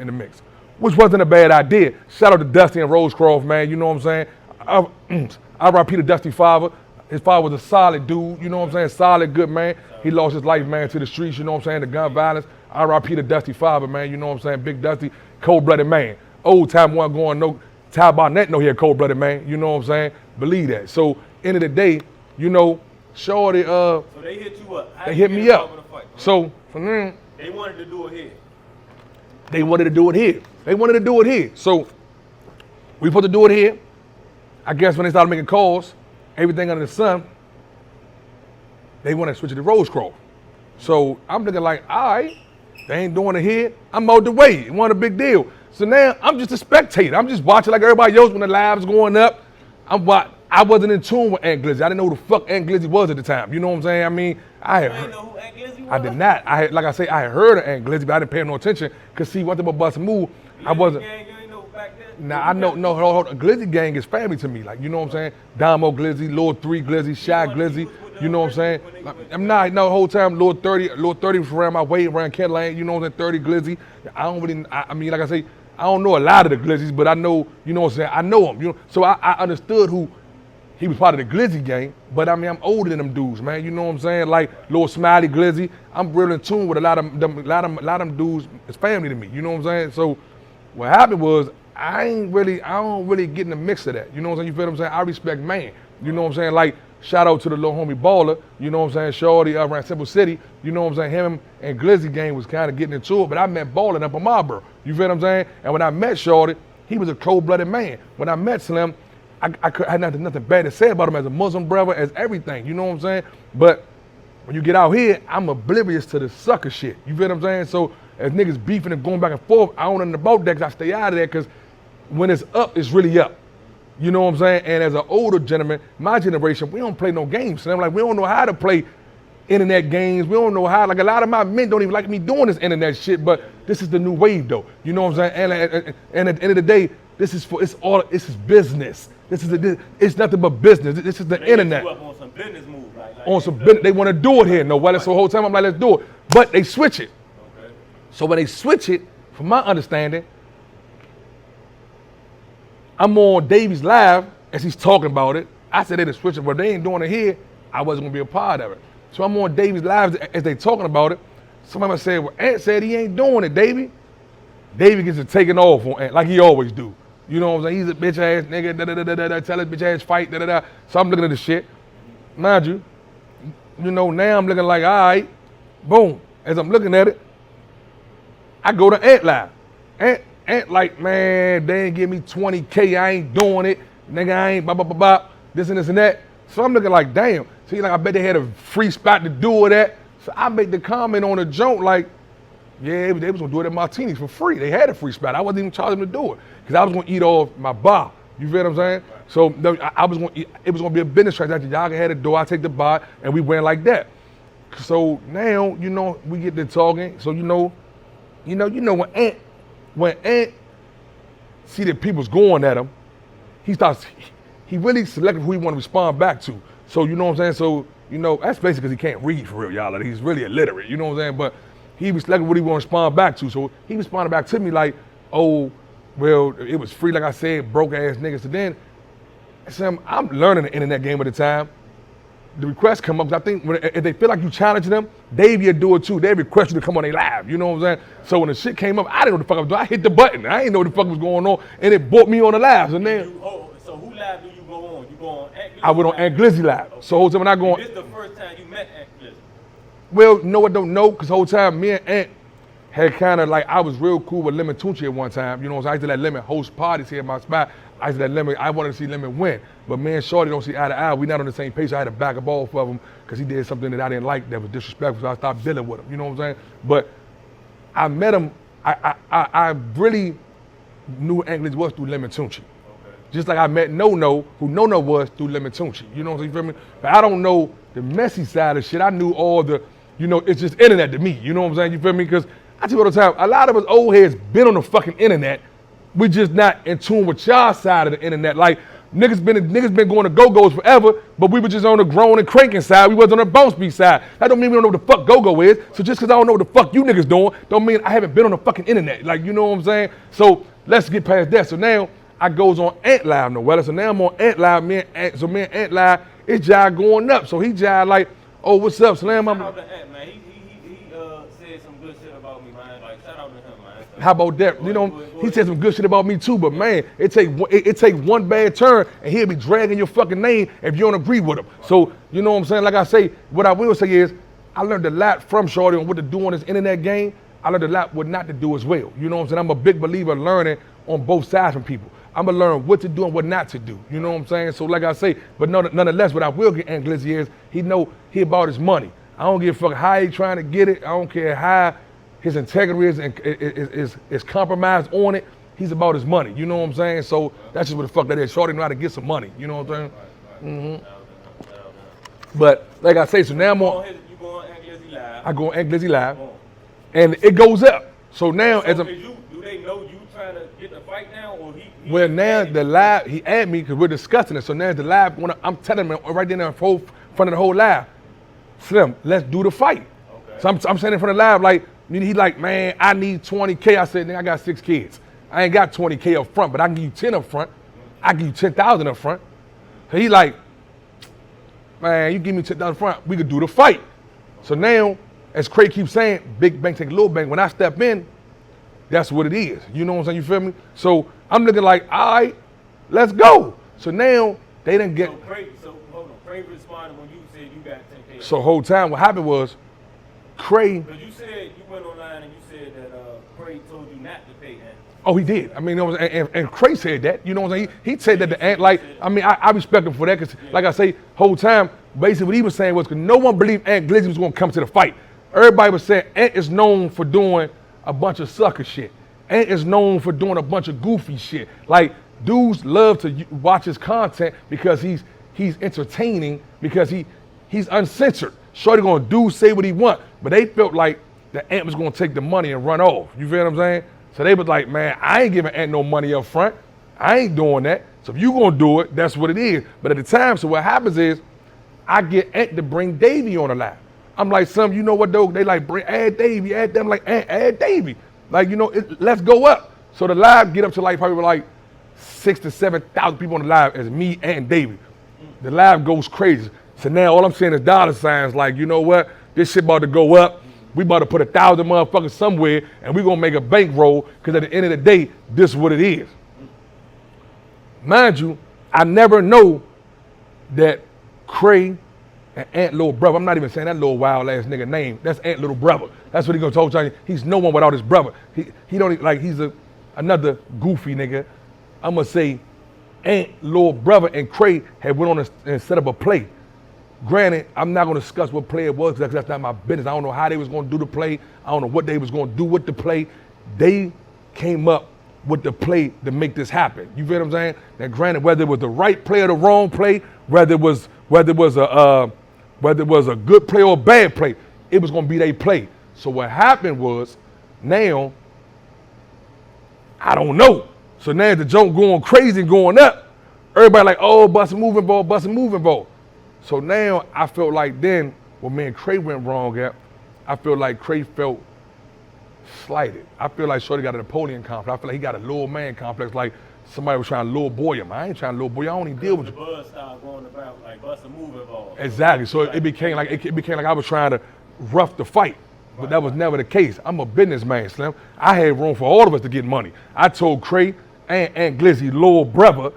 the mix, which wasn't a bad idea. Shout out to Dusty and Rosecroft, man. You know what I'm saying? R.I.P. to Dusty Father. His father was a solid dude, you know what I'm saying? Solid, good man. He lost his life, man, to the streets, you know what I'm saying? The gun violence. R.I.P. to Dusty Father, man, you know what I'm saying? Big Dusty, cold-blooded man. Old time one going, no, Ty Barnett know he a cold-blooded man, you know what I'm saying? Believe that. So, end of the day, you know, Shorty, So they hit you up. they hit me up. So, from then, They wanted to do it here. they wanted to do it here. So, we supposed to do it here. I guess when they started making calls, everything under the sun, they want to switch it to Rosecroft. So I'm thinking like, all right, they ain't doing it here. I'm out the way. It wasn't a big deal. So now I'm just a spectator. I'm just watching like everybody else when the live's going up. I wasn't in tune with Aunt Glizzy. I didn't know who the fuck Aunt Glizzy was at the time. You know what I'm saying? I mean, I had You heard. know who Aunt Glizzy was? I did not. Like I say, I had heard of Aunt Glizzy, but I didn't pay no attention. Cause see, one thing about BustaMove, I wasn't. Gang, you ain't know back then? Nah, I know, no, hold on. Glizzy gang is family to me. Like, you know what I'm saying? Damo Glizzy, Lord 3 Glizzy, Shy Glizzy. You know what I'm saying? Like, I'm not, no, the whole time, Lord 30 was around my way, around Kent Lane, you know what I'm saying? 30 Glizzy. I don't really, I mean, like I say, I don't know a lot of the Glizzies, but I know, you know what I'm saying? I know them, you know? So I understood who, he was part of the Glizzy gang, but I mean, I'm older than them dudes, man. You know what I'm saying? Like, Lord Smiley Glizzy, I'm real in tune with a lot of them dudes. It's family to me, you know what I'm saying? So what happened was, I don't really get in the mix of that. You know what I'm saying? You feel what I'm saying? I respect man. You know what I'm saying? Like, shout out to the little homie Baller. You know what I'm saying? Shorty around Simple City. You know what I'm saying? Him and Glizzy gang was kind of getting into it, but I met Baller up in Marlboro. You feel what I'm saying? And when I met Shorty, he was a cold-blooded man. When I met Slim, I had nothing bad to say about him as a Muslim brother, as everything. You know what I'm saying? But when you get out here, I'm oblivious to the sucker shit. You feel what I'm saying? So as niggas beefing and going back and forth, I don't know nothing about that because I stay out of that because when it's up, it's really up. You know what I'm saying? And as an older gentleman, my generation, we don't play no games. So I'm like, we don't know how to play internet games. We don't know how, like a lot of my men don't even like me doing this internet shit, but this is the new wave though. You know what I'm saying? And at the end of the day, this is business. It's nothing but business. This is the internet. They hit you up on some business move. They want to do it here. No, well, so the whole time I'm like, let's do it. But they switch it. Okay. So when they switch it, from my understanding, I'm on Davy's live as he's talking about it. I said they done switch it, but if they ain't doing it here, I wasn't gonna be a part of it. So I'm on Davy's live as they talking about it. Somebody said, well, Ant said he ain't doing it, Davy. Davy gets it taken off on Ant, like he always do. You know what I'm saying? He's a bitch ass nigga, da-da-da-da-da, tell his bitch ass fight, da-da-da. So I'm looking at the shit. Mind you, now I'm looking like, all right, boom. As I'm looking at it, I go to Ant live. Ant like, man, they ain't give me 20K, I ain't doing it. Nigga, I ain't blah, this and this and that. So I'm looking like, damn. See, like, I bet they had a free spot to do it at. So I make the comment on the joint like, yeah, they was gonna do it at Martinis for free. They had a free spot. I wasn't even charging them to do it. Because I was gonna eat off my bar. You feel what I'm saying? So I was gonna it was gonna be a business transaction. Y'all had a door, I take the bar, and we went like that. So now, we get to talking. So when Ant see that people's going at him, he really selected who he want to respond back to. So you know what I'm saying? So, that's basically because he can't read for real, y'all. Like, he's really illiterate, you know what I'm saying? But he was selecting what he want to respond back to. So he responded back to me like, oh, well, it was free, like I said, broke ass niggas. So then, I'm learning the internet game at the time. The requests come up, because I think if they feel like you challenging them, Davy will do it too. They request you to come on their live, you know what I'm saying? So when the shit came up, I didn't know what the fuck I was doing. I hit the button. I didn't know what the fuck was going on, and it brought me on the live. And then, So who live do you go on? You go on Ant Glizzy? I went on Aunt Glizzy live. Okay. So whole time when I go on, This is the first time you met Ant Glizzy. well, no, I don't know, because the whole time me and Ant had kind of like, I was real cool with Lemon Tunchi at one time. You know what I'm saying? I used to let Lemon host parties here at my spot. I used to let Lemon, I wanted to see Lemon win. But me and Shorty don't see eye to eye. We not on the same page. So I had to back up off of him because he did something that I didn't like that was disrespectful. So I stopped dealing with him. You know what I'm saying? But I met him, I really knew Aunt Glizzy was through Lemon Tunchi. Okay. Just like I met No, who No was through Lemon Tunchi. You know what I'm saying? You feel me? But I don't know the messy side of shit. I knew all the, it's just internet to me. You know what I'm saying? You feel me? Because I tell you all the time, a lot of us old heads been on the fucking internet. We just not in tune with y'all side of the internet. Like, niggas been going to go-go's forever, but we were just on the grown and cranking side. We wasn't on the bounce beat side. That don't mean we don't know what the fuck go-go is. So just because I don't know what the fuck you niggas doing, don't mean I haven't been on the fucking internet. Like, you know what I'm saying? So let's get past that. So now I goes on Ant Live no Wellin. So now I'm on Ant Live. Me and Ant Live, it's jive going up. So he jive like, oh, what's up, Slim? Shout out to Ant, man. He said some good shit about me, man. Like, shout out to him, man. How about that? Go ahead. He said some good shit about me too, but man, it take one bad turn and he'll be dragging your fucking name if you don't agree with him. So, you know what I'm saying? Like I say, what I will say is, I learned a lot from Shorty on what to do on this internet game. I learned a lot what not to do as well. You know what I'm saying? I'm a big believer in learning on both sides from people. I'm gonna learn what to do and what not to do. You know what I'm saying? So like I say, but nonetheless, what I will get Ant Glizzy is, he know he about his money. I don't give a fuck how he trying to get it. I don't care how his integrity is compromised on it. He's about his money. You know what I'm saying? So that's just what the fuck that is. Shorty know how to get some money. You know what I'm saying? But like I say, so now I'm on. You go on Ant Glizzy Live. I go on Ant Glizzy Live, and it goes up. So now So as a do they know you trying to get the fight now, or he well now the live he add me because we're discussing it. So now the live I'm telling him right there in front of the whole live, Slim, let's do the fight. Okay. So I'm saying in front of the live like he like, man, I need 20K. I said, nigga, I got 6 kids. I ain't got 20K up front, but I can give you 10 up front. I give you 10,000 up front. So he like, man, you give me 10,000 up front, we could do the fight. So now, as Craig keeps saying, big bank take a little bank. When I step in, that's what it is. You know what I'm saying? You feel me? So I'm looking like, all right, let's go. So now they didn't get. So hold on. Craig responded when you said you got 10K. So whole time what happened was, Craig. Because you said you went online and you said that Craig told you not to pay Ant. Oh, he did. I mean, it was, and Craig said that. You know what I'm saying? He said that the Ant, like, I mean, I respect him for that because, like I say, whole time, basically what he was saying was because no one believed Ant Glizzy was going to come to the fight. Everybody was saying Ant is known for doing a bunch of sucker shit. Ant is known for doing a bunch of goofy shit. Like, dudes love to watch his content because he's entertaining, because he's uncensored. Shorty gonna do, say what he want, but they felt like the Ant was gonna take the money and run off. You feel what I'm saying? So they was like, man, I ain't giving Ant no money up front. I ain't doing that. So if you gonna do it, that's what it is. But at the time, so what happens is, I get Ant to bring Davy on the live. I'm like, some, you know what though? They like, add Davy, add them, like, add Davy. Like, you know, let's go up. So the live get up to like probably like 6,000 to 7,000 people on the live as me and Davy. The live goes crazy. So now all I'm seeing is dollar signs like, you know what? This shit about to go up. We about to put 1,000 motherfuckers somewhere and we gonna make a bankroll because at the end of the day, this is what it is. Mind you, I never know that Cray and Ant little brother, I'm not even saying that little wild ass nigga name, that's Ant little brother. That's what he gonna talk to you. He's no one without his brother. He don't even, like, he's another goofy nigga. I'm gonna say Ant little brother and Cray had went on and set up a play. Granted, I'm not gonna discuss what play it was because that's not my business. I don't know how they was gonna do the play. I don't know what they was gonna do with the play. They came up with the play to make this happen. You feel what I'm saying? Now, granted, whether it was the right play or the wrong play, whether it was a good play or a bad play, it was gonna be their play. So what happened was, now I don't know. So now the joke going crazy and going up. Everybody like, oh, BustaMove ball, BustaMove ball. So now I felt like then, when me and Cray went wrong at, I feel like Cray felt slighted. I feel like Shorty got a Napoleon complex. I feel like he got a little man complex, like somebody was trying to little boy him. I ain't trying to little boy you. I don't even deal with you. The buzz started going about like BustaMove ball. Exactly. So it became like I was trying to rough the fight. But that was never the case. I'm a businessman, Slim. I had room for all of us to get money. I told Cray and Glizzy, little brother,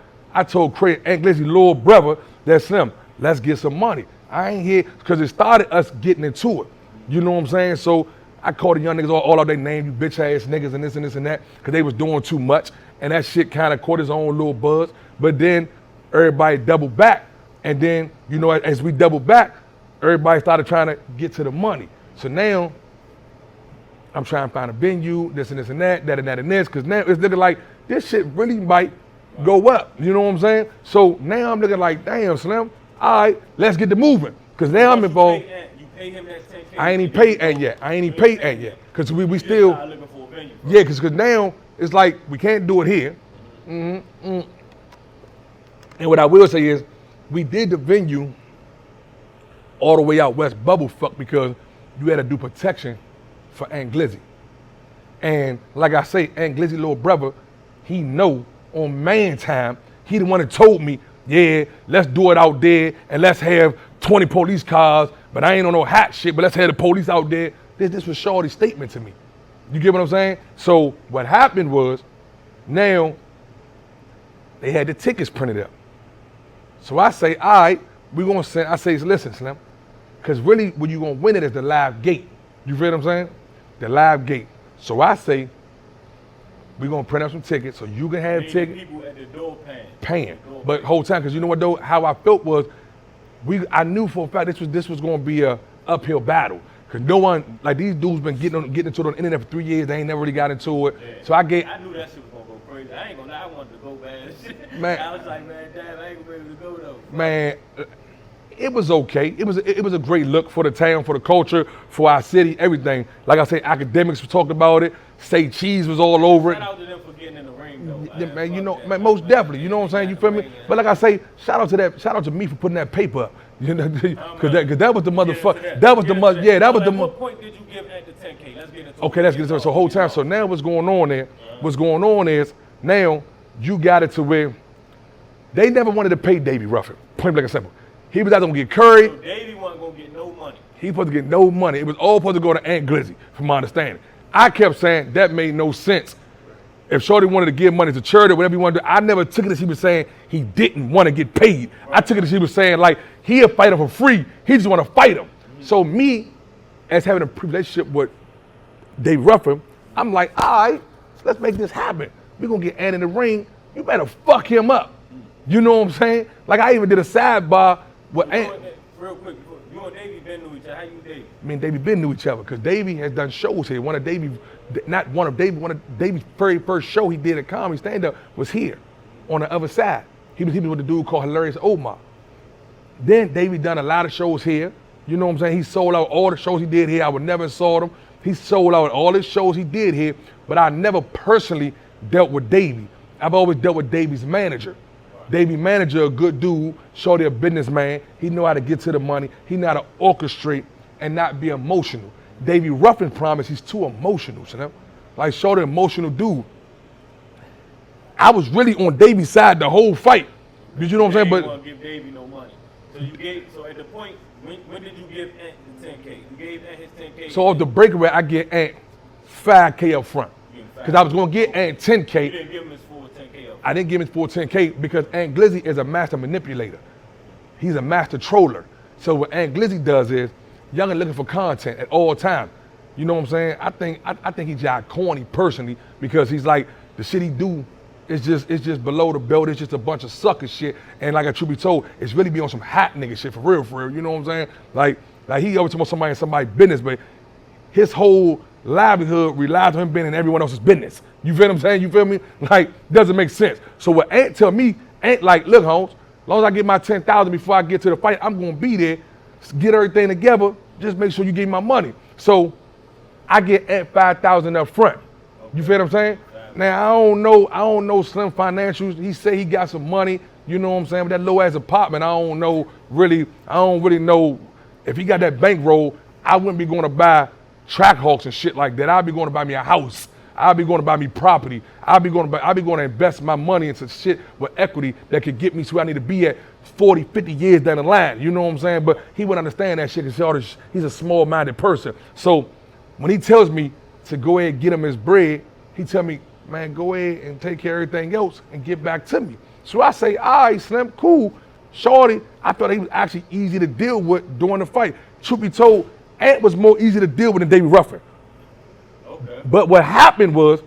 that Slim, let's get some money. I ain't here, because it started us getting into it. You know what I'm saying? So I called the young niggas all out their name, you bitch ass niggas and this and that, because they was doing too much. And that shit kind of caught his own little buzz. But then everybody doubled back. And then, you know, as we doubled back, everybody started trying to get to the money. So now, I'm trying to find a venue, this and that, that and this, because now it's looking like this shit really might go up. You know what I'm saying? So now I'm looking like, damn, Slim, all right, let's get the moving. Because now I'm involved. You pay him that 10K. I ain't even paid Ant yet. Because we still, looking for a venue, bro. yeah, because now it's like we can't do it here. And what I will say is, we did the venue all the way out west bubblefuck because you had to do protection for Ant Glizzy. And like I say, Ant Glizzy little brother, he know on main time. He the one that told me, yeah, let's do it out there and let's have 20 police cars, but I ain't on no hot shit, but let's have the police out there. This was Shorty's statement to me. You get what I'm saying? So what happened was, now they had the tickets printed up. So I say, all right, we're gonna send, I say, listen, Slim, because really when you're gonna win it is the live gate. You feel what I'm saying? The live gate. So I say, we're gonna print out some tickets so you can have tickets. People at the door paying. But whole time, because you know what though, how I felt was, I knew for a fact this was gonna be a uphill battle. Cause no one, like these dudes been getting into it on the internet for 3 years, they ain't never really got into it. Yeah. So I knew that shit was gonna go crazy. I ain't gonna lie, I wanted to go bad. Man. I was like, man, damn, I ain't gonna be able to go though. Man, it was okay. It was a great look for the town, for the culture, for our city, everything. Like I say, academics talked about it. Say Cheese was all over it. Shout out to them for getting in the ring though. Yeah, man, you know, man, most definitely. You know what I'm saying? You feel me? But like I say, shout out to me for putting that paper up. You know, because that was the motherfucker. That was the mother. Yeah, that was the. At what point did you give Ant the 10K? Let's get into it. Okay, let's get into it. So whole time. So now what's going on there? What's going on is now you got it to where they never wanted to pay Davy Ruffin. Point blank and simple. He was either gonna get Curry. So Davy wasn't gonna get no money. He supposed to get no money. It was all supposed to go to Ant Glizzy, from my understanding. I kept saying that made no sense. If Shorty wanted to give money to charity or whatever he wanted to do, I never took it as he was saying he didn't want to get paid. Right. I took it as he was saying like he'll fight him for free. He just want to fight him. Mm-hmm. So me, as having a relationship with Dave Ruffin, I'm like, all right, let's make this happen. We're going to get Ant in the ring. You better fuck him up. You know what I'm saying? Like I even did a sidebar with Ant. Real quick, you and Davy been knew each other. How you and Davy? Me and Davy been knew each other because Davy has done shows here. One of Davy's very first show he did at Comedy Stand-Up was here on the other side. He was with a dude called Hilarious Omar. Then Davy done a lot of shows here. You know what I'm saying? He sold out all the shows he did here. I would never have saw them. He sold out all his shows he did here, but I never personally dealt with Davy. I've always dealt with Davy's manager. Davy manager, a good dude, Shorty a businessman. He know how to get to the money. He know how to orchestrate and not be emotional. Davy Ruffin promised he's too emotional, you know? Like Shorty, emotional dude. I was really on Davy's side the whole fight. You know what I'm saying? But want to give Davy no money. So at the point, when did you give Ant the 10K? You gave Ant his 10K. So off the breakaway, I get Ant 5K up front. Because I was going to get Ant 10K. You didn't give him his full 10K up front. I didn't give him his full 10K because Ant Glizzy is a master manipulator. He's a master troller. So what Ant Glizzy does is, Youngin looking for content at all times. You know what I'm saying? I think he's just corny personally because he's like, the shit he do is just below the belt. It's just a bunch of sucker shit. And like I truth be told, it's really be on some hot nigga shit for real. You know what I'm saying? Like he always talking about somebody's business, but his whole livelihood relies on him being in everyone else's business. You feel what I'm saying? You feel me? Like, doesn't make sense. So what Ant tell me, Ant like, look, Holmes, as long as I get my 10,000 before I get to the fight, I'm gonna be there, get everything together, just make sure you give me my money. So I get Ant 5,000 up front. You feel what I'm saying? Now I don't know Slim financials. He say he got some money, you know what I'm saying? But that low ass apartment, I don't really know if he got that bankroll. I wouldn't be going to buy track hawks and shit like that. I'd be going to buy me a house. I'd be going to buy me property. I'd be going to invest my money into shit with equity that could get me to where I need to be at 40, 50 years down the line. You know what I'm saying? But he wouldn't understand that shit because he's a small-minded person. So when he tells me to go ahead and get him his bread, he tell me, man, go ahead and take care of everything else and get back to me. So I say, all right, Slim, cool. Shorty, I thought he was actually easy to deal with during the fight. Truth be told, Ant was more easy to deal with than Davy Ruffin. Okay. But what happened was,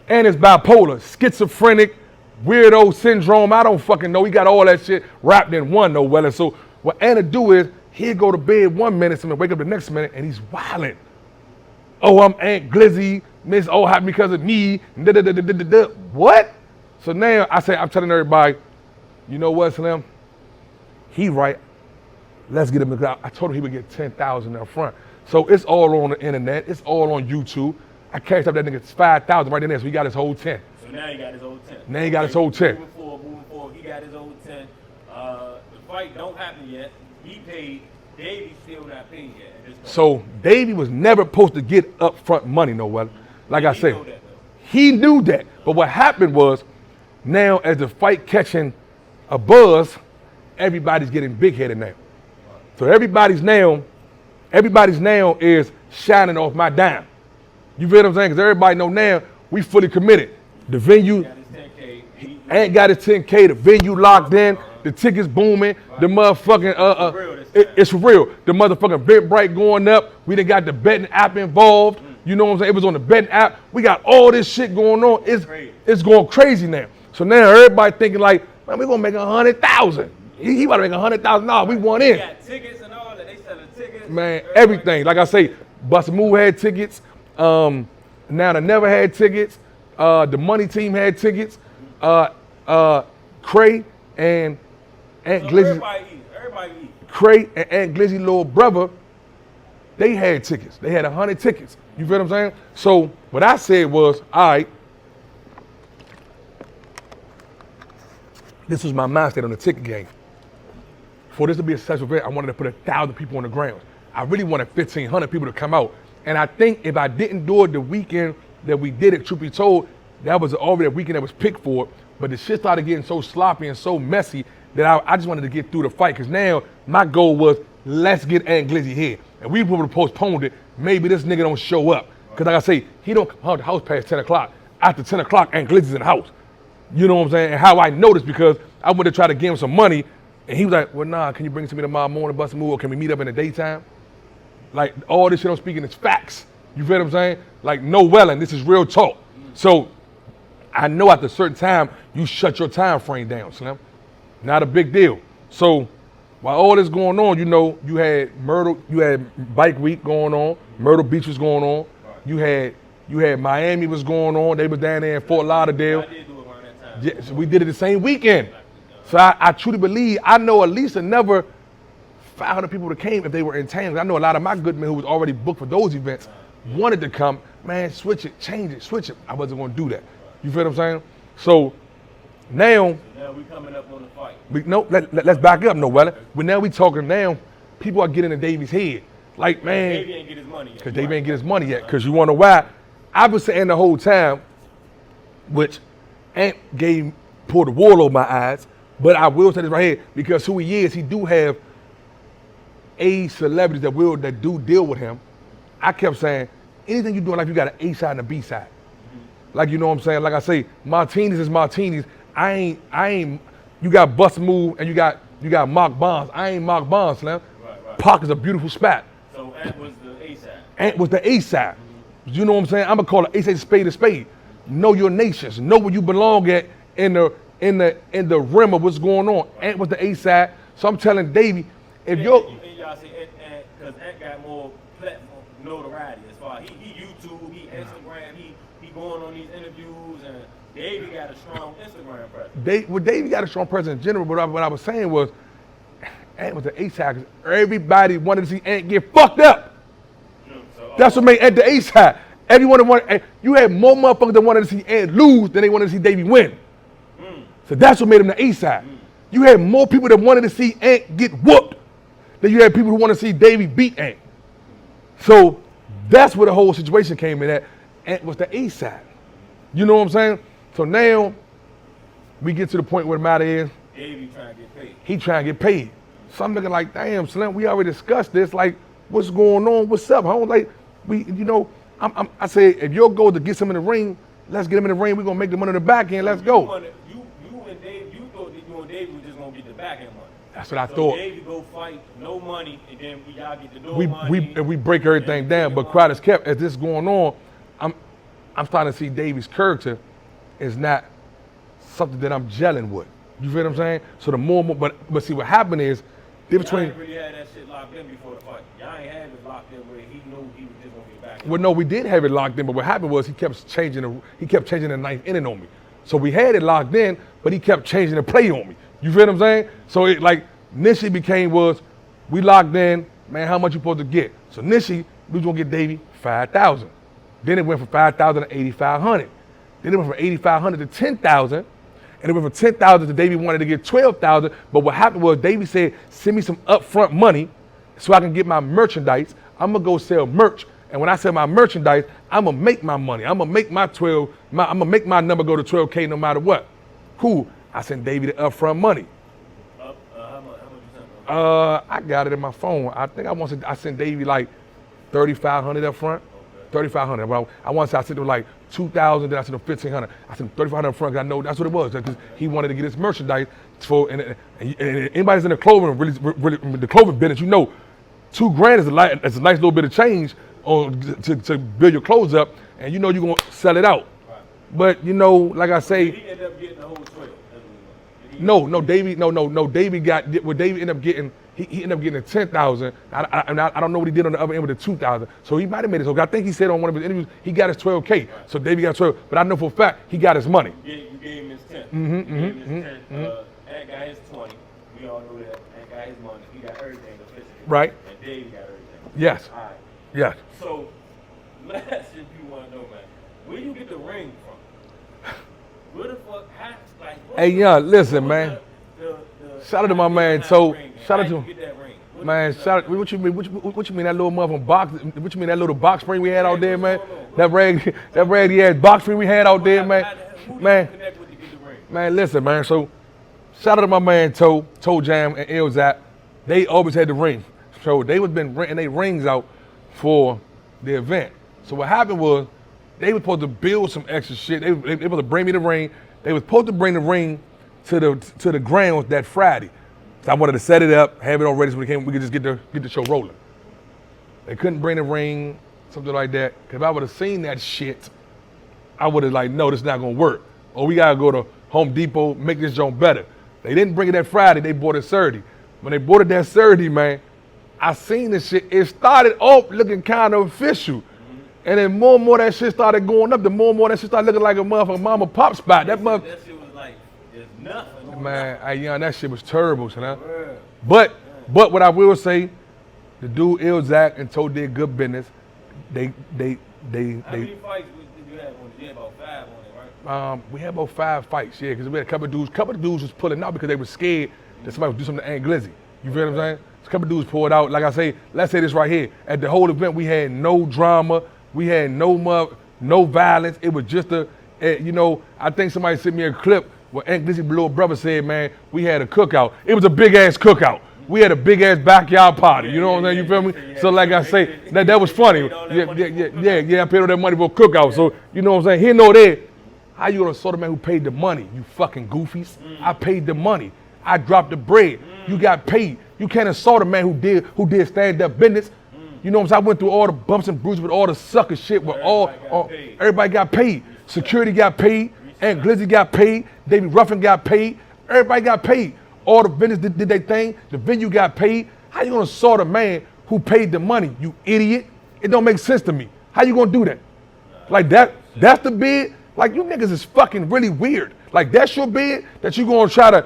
Ant is bipolar, schizophrenic, weirdo syndrome. I don't fucking know. He got all that shit wrapped in one though, Wellin. So what Ant would do is, he'd go to bed 1 minute and wake up the next minute and he's wilding. Oh, I'm Ant Glizzy. This all happened because of me. What? So now I'm telling everybody, you know what, Slim? He right. Let's get him. I told him he would get 10,000 up front. So it's all on the internet. It's all on YouTube. I cashed up that nigga's 5,000 right in there, so he got his whole 10. So now he got his whole 10. Now he got his whole 10. Moving forward, he got his whole 10. The fight don't happen yet. He paid. Davy still not paid yet at this point. So Davy was never supposed to get upfront money, no well. Like I said, Know that, he knew that. But what happened was, Now, as the fight catching a buzz, everybody's getting big-headed now. So everybody's now is shining off my dime. You feel what I'm saying? Because everybody know now we fully committed. The venue, Ant got his 10K, the venue locked in, the tickets booming, the motherfucking, it's for real. The motherfucking Eventbrite going up. We done got the betting app involved. You know what I'm saying? It was on the betting app. We got all this shit going on. It's going crazy now. So now everybody thinking like, man, we gonna make 100,000. He about to make $100,000. We want in. Got tickets and all that. They selling tickets. Man, everything. Like I say, BustaMove had tickets. Now the Never had tickets. The Money Team had tickets. Cray and Aunt Glizzy. Everybody eat. Cray and Aunt Glizzy little brother, they had tickets. They had 100 tickets. You feel what I'm saying? So what I said was, all right, this was my mindset on the ticket game. For this to be a successful event, I wanted to put 1,000 people on the ground. I really wanted 1,500 people to come out. And I think if I didn't do it the weekend that we did it, truth be told, that was already a weekend that was picked for it. But the shit started getting so sloppy and so messy that I just wanted to get through the fight. Because now my goal was, let's get Aunt Glizzy here. And we would have postponed it. Maybe this nigga don't show up. Because like I say, he don't come out the house past 10 o'clock. After 10 o'clock, Aunt Glizzy's in the house. You know what I'm saying? And how I know this because I went to try to give him some money. And he was like, well, nah, can you bring it to me tomorrow morning, BustaMove, or can we meet up in the daytime? Like, all this shit I'm speaking is facts. You feel what I'm saying? Like, no Wellin, this is real talk. So, I know after a certain time, you shut your time frame down, Slim. Not a big deal. So, while all this going on, you know, you had Bike Week going on, Myrtle Beach was going on, you had Miami was going on, they was down there in Fort Lauderdale. I did do it around that time. Yeah, so we did it the same weekend. So I truly believe, I know at least another 500 people that came if they were in town. I know a lot of my good men who was already booked for those events wanted to come. Man, switch it, change it, switch it. I wasn't gonna do that. You feel what I'm saying? So now we coming up on the fight. Let's back up, no Wellin. But now we talking now, people are getting in Davy's head. Like, man, Davy ain't get his money yet. because Davy ain't get his money yet. Because you wanna know why? I was saying the whole time, which Ant pulled the wool over my eyes, but I will say this right here, because who he is, he do have A celebrities that do deal with him. I kept saying, anything you do in life, you got an A side and a B side. Like, you know what I'm saying? Like I say, Martinis is Martinis. I ain't, you got BustaMove and you got Mark Bonds. I ain't Mark Bonds, Slim. Right. Park is a beautiful spot. So Ant was the A side. Ant was the A side. You know what I'm saying? I'm gonna call it A side spade a spade. Know your nations. Know where you belong at in the rim of what's going on. Ant was the A side. So I'm telling Davy, if you're y'all say Ant, because Ant got more platform notoriety as far as he YouTube, he Instagram, he going on these interviews, and Davy got a strong Instagram presence. Davy got a strong presence in general, but what I was saying was Ant was the A side because everybody wanted to see Ant get fucked up. That's what made Ant the A side. Everyone wanted, you had more motherfuckers that wanted to see Ant lose than they wanted to see Davy win. So that's what made him the A side. You had more people that wanted to see Ant get whooped than you had people who want to see Davy beat Ant. So that's where the whole situation came in at. Ant was the A side. You know what I'm saying? So now we get to the point where the matter is, Davy trying to get paid. he trying to get paid. So I'm looking like, damn, Slim, we already discussed this. Like, what's going on? What's up? Like, I say, if your goal is to get him in the ring, let's get him in the ring. We're gonna make the money in the back end. Let's go. You and Davy, you thought that you and Davy were just gonna get the back end money. That's what I So thought. Davy go fight, no money, and then y'all get the door money. We break everything down, but quiet as kept. As this going on, I'm starting to see Davy's character is not something that I'm gelling with. You feel what I'm saying? So the more, but see what happened is, Y'all ain't really had that shit locked in before the fight. Y'all ain't had it locked in where he knew he was just gonna get back. Well, no, we did have it locked in, but what happened was he kept changing the ninth inning on me. So we had it locked in, but he kept changing the play on me. You feel what I'm saying? So it like initially became was we locked in, man, how much you supposed to get? So initially we was gonna get Davy 5,000. Then it went from 5,000 to 8,500. Then it went from 8,500 to 10,000. And it went from 10,000 to Davy wanted to get 12,000. But what happened was Davy said, send me some upfront money so I can get my merchandise. I'm gonna go sell merch. And when I sell my merchandise, I'm gonna make my money. I'm gonna make my I'm gonna make my number go to 12K no matter what. Cool. I sent Davy the upfront money. How much you sent? I got it in my phone. I think I sent Davy like 3,500 up front. 3,500. Well, I want to say I sent him like 2,000, then I sent him 1,500. I sent him 3,500 up front because I know that's what it was. Because he wanted to get his merchandise for, and anybody's in the clothing, really the clothing business, you know, $2,000 is a nice little bit of change to build your clothes up, and you know you're gonna sell it out. Right. But you know, like I say, he ended up getting the whole trade. No, Davy got what Davy ended up getting. He ended up getting 10,000. I don't know what he did on the other end with the 2,000. So he might have made it. So I think he said on one of his interviews he got his 12K. Right. So Davy got 12, but I know for a fact he got his money. You gave him his 10. You gave him his 10. That guy is 20. We all know that. That guy is money. He got everything officially. Right. And Davy got everything. Yes. All right. Yes. So last shit you want to know, man. Where you get the ring from? Where the fuck? Hey, young, listen, man. Shout out to my man. So, shout out to him. Man, shout out. What you mean? What you mean that little motherfucking box? What you mean that little box spring we had out there, man? That raggy ass box spring we had out there, man. Man, listen, man. So, shout out to my man Toe Jam and Elzap. They always had the ring. So they was been renting their rings out for the event. So what happened was they were supposed to build some extra shit. They were supposed to bring me the ring. They were supposed to bring the ring to the grounds that Friday. So I wanted to set it up, have it all ready so we could just get the show rolling. They couldn't bring the ring, something like that. Cause if I would have seen that shit, I would have like, no, this is not gonna work. Or we gotta go to Home Depot, make this joint better. They didn't bring it that Friday, they bought it Saturday. When they bought it that Saturday, man, I seen this shit. It started off looking kind of official. And then more and more that shit started going up. The more and more that shit started looking like a motherfucking mama pop spot. That shit was like, it's nothing. Man, young, that shit was terrible, you know? But what I will say, the dude Ilzak and Toe did good business. They How many fights did you have on it? You had about 5 on it, right? We had about 5 fights, yeah, because we had a couple of dudes was pulling out because they were scared that somebody would do something to Aunt Glizzy. You feel what I'm saying? A couple of dudes pulled out. Like I say, let's say this right here. At the whole event, we had no drama. We had no violence. It was just I think somebody sent me a clip where Aunt Glizzy's little brother said, man, we had a cookout. It was a big ass cookout. We had a big ass backyard party. You know what I'm saying? You feel me? So like I say, that was funny. Yeah, I paid all that money for a cookout. So you know what I'm saying? Here nor there. How you gonna sort of man who paid the money? You fucking goofies. I paid the money. I dropped the bread. You got paid. You can't assault a man who did stand-up business. You know what I'm saying? I went through all the bumps and bruises with all the sucker shit. With everybody got paid. Security got paid. Aunt Glizzy got paid. Davy Ruffin got paid. Everybody got paid. All the vendors did their thing. The venue got paid. How you gonna assault a man who paid the money? You idiot. It don't make sense to me. How you gonna do that? Like that's the bid? Like you niggas is fucking really weird. Like that's your bid that you gonna try to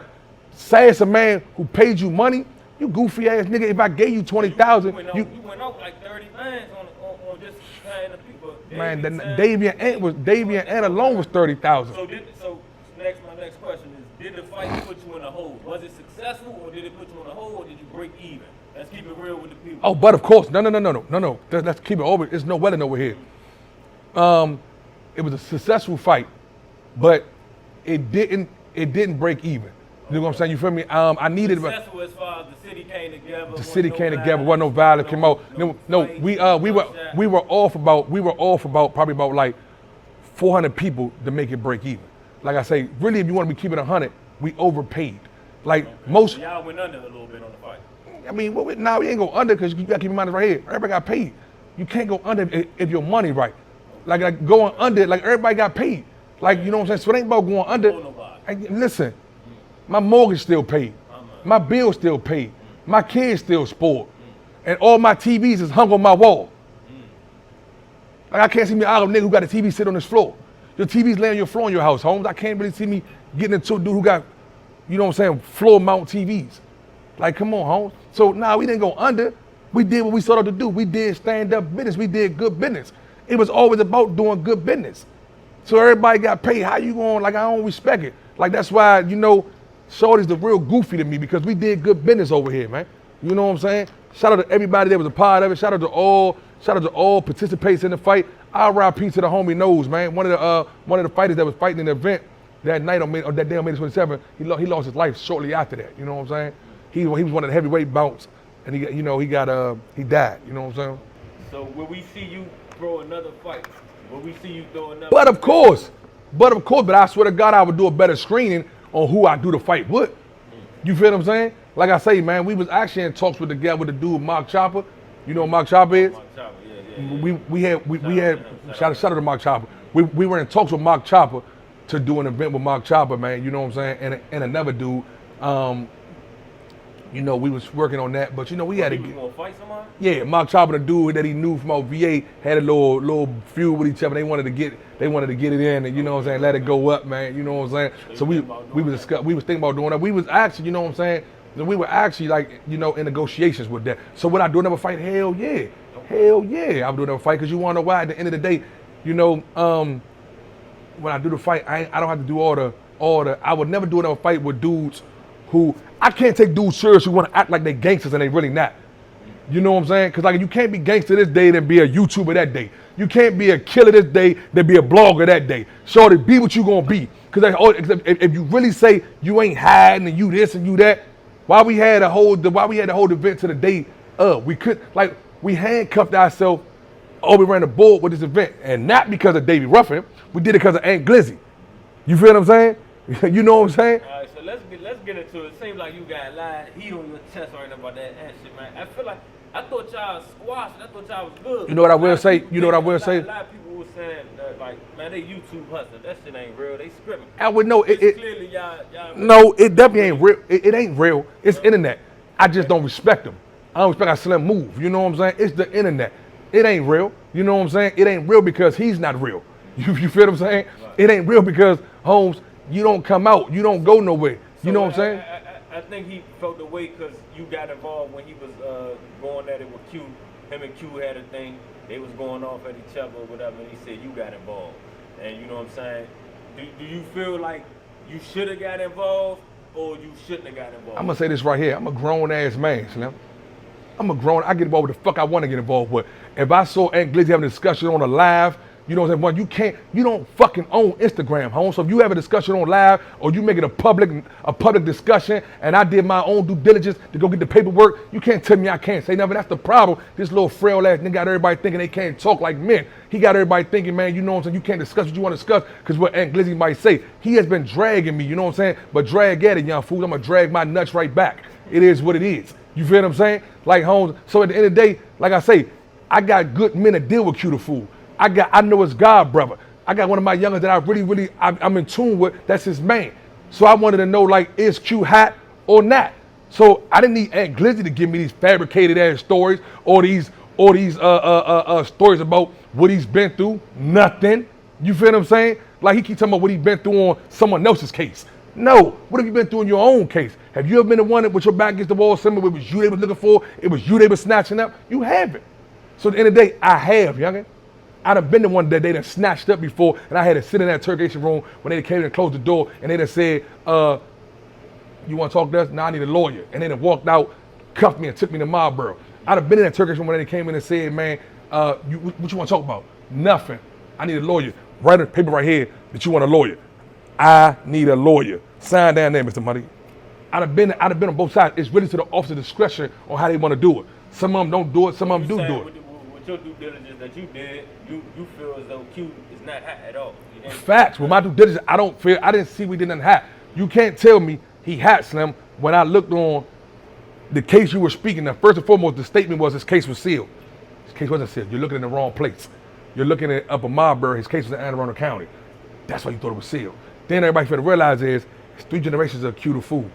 sass a man who paid you money? You goofy ass nigga, if I gave you 20,000, you went out like 30 bands on just paying the people. Man, Davy and Ant alone was 30,000. So my next question is, did the fight put you in a hole? Was it successful or did it put you in a hole or did you break even? Let's keep it real with the people. Oh, but of course, no. Let's keep it over. There's no Wellin over here. It was a successful fight, but it didn't break even. You know what I'm saying? You feel me? I needed successful as far as the city came together. The city came together. Wasn't no violence came out. No, we were off about probably about like 400 people to make it break even. Like I say, really, if you want to be keeping 100, we overpaid. Like most. Y'all went under a little bit on the fight. I mean, now we ain't go under because you got to keep in mind right here. Everybody got paid. You can't go under if your money right. Like going under, like everybody got paid. Like you know what I'm saying? So it ain't about going under. Listen. My mortgage still paid. My bills still paid. My kids still spoiled. And all my TVs is hung on my wall. Like I can't see me out of a nigga who got a TV sit on his floor. Your TV's laying on your floor in your house, Holmes. I can't really see me getting into a dude who got, you know what I'm saying, floor mount TVs. Like, come on, Holmes. So we didn't go under. We did what we set out to do. We did stand-up business. We did good business. It was always about doing good business. So everybody got paid. How you going? Like, I don't respect it. Like, that's why, Shorty's the real goofy to me because we did good business over here, man. You know what I'm saying? Shout out to everybody that was a part of it. Shout out to all participants in the fight. RIP to the homie Nose, man. One of the fighters that was fighting in the event, that night on that day on May 27th, he lost his life shortly after that. You know what I'm saying? He was one of the heavyweight bouts, and he died. You know what I'm saying? So will we see you throw another fight? Will we see you throw another? But of course, but I swear to God, I would do a better screening on who I do the fight with. You feel what I'm saying? Like I say, man, we was actually in talks with the dude Mark Chopper. You know what Mark Chopper is? Mark Chopper, yeah. We had shout out to Mark Chopper. We were in talks with Mark Chopper to do an event with Mark Chopper, man. You know what I'm saying? And another dude. You know, we was working on that, but you know, we had to get. You want to fight somebody? Yeah, Mark Chopper, the dude that he knew from OVA, had a little feud with each other. They wanted to get it in, and you know what I'm saying, let it go up, man. You know what I'm saying? So we was thinking about doing that. We was actually, you know what I'm saying, we were actually like, you know, in negotiations with that. So would I do another fight? Hell yeah, I would do another fight, because you want to know why? At the end of the day, you know, when I do the fight, I don't have to do all the. I would never do another fight with dudes who I can't take dudes serious who want to act like they gangsters and they really not. You know what I'm saying? Because like you can't be gangster this day then be a YouTuber that day. You can't be a killer this day then be a blogger that day. Shorty, be what you gonna be. Because if you really say you ain't hiding and you this and you that, why we had the whole event to the day of? We handcuffed ourselves. We ran the board with this event, and not because of Davy Ruffin. We did it because of Aunt Glizzy. You feel what I'm saying? You know what I'm saying? All right, so let's get into it. It seems like you got a lot of heat on your chest right now about that shit, man. I feel like I thought y'all squashed. I thought y'all was good. You know what I will say? A lot of people were saying that, like, man, they YouTube hustling. That shit ain't real. They scripting. I would know it. Clearly, y'all. No, it definitely ain't real. It ain't real. It's internet. I just don't respect them. I don't respect how Slim move. You know what I'm saying? It's the internet. It ain't real. You know what I'm saying? It ain't real because he's not real. You feel what I'm saying? Right. It ain't real because Holmes, you don't come out. You don't go nowhere. You know what I'm saying? I think he felt the way because you got involved when he was going at it with Q. Him and Q had a thing. They was going off at each other or whatever, and he said you got involved. And you know what I'm saying? Do you feel like you should have got involved or you shouldn't have got involved? I'm going to say this right here. I'm a grown-ass man, Slim. I get involved with the fuck I want to get involved with. If I saw Aunt Glizzy having a discussion on a live, you know what I'm saying? You don't fucking own Instagram, Holmes. So if you have a discussion on live or you make it a public discussion and I did my own due diligence to go get the paperwork, you can't tell me I can't say nothing. That's the problem. This little frail ass nigga got everybody thinking they can't talk like men. He got everybody thinking, man, you know what I'm saying? You can't discuss what you want to discuss because what Aunt Glizzy might say. He has been dragging me, you know what I'm saying? But drag at it, young fools. I'm going to drag my nuts right back. It is what it is. You feel what I'm saying? Like Holmes. So at the end of the day, like I say, I got good men to deal with Q the Fool. I know his God, brother. I got one of my youngers that I really, I'm in tune with. That's his man. So I wanted to know, like, is Q hot or not? So I didn't need Aunt Glizzy to give me these fabricated ass stories or these stories about what he's been through. Nothing. You feel what I'm saying? Like he keep talking about what he's been through on someone else's case. No. What have you been through in your own case? Have you ever been the one that with your back against the wall, similar it was you they was looking for, it was you they was snatching up? You haven't. So at the end of the day, I have, youngin'. I'd have been the one that they done snatched up before, and I had to sit in that interrogation room when they came in and closed the door, and they done said, you want to talk to us? No, I need a lawyer. And they done walked out, cuffed me, and took me to Marlboro. I'd have been in that interrogation room when they came in and said, man, what you want to talk about? Nothing. I need a lawyer. Write a paper right here that you want a lawyer. I need a lawyer. Sign down there, Mr. Money. I'd have been on both sides. It's really to the officer's discretion on how they want to do it. Some of them don't do it, some of them do it. With your due diligence that you did, you feel as though Q is not hot at all. Facts. With my due diligence, I didn't see we didn't hot. You can't tell me he hot, Slim, when I looked on the case you were speaking of. First and foremost, the statement was his case was sealed. His case wasn't sealed. You're looking in the wrong place. You're looking at Upper Marlboro. His case was in Anne Arundel County. That's why you thought it was sealed. Then everybody failed to realize it's 3 generations of Q the Fool.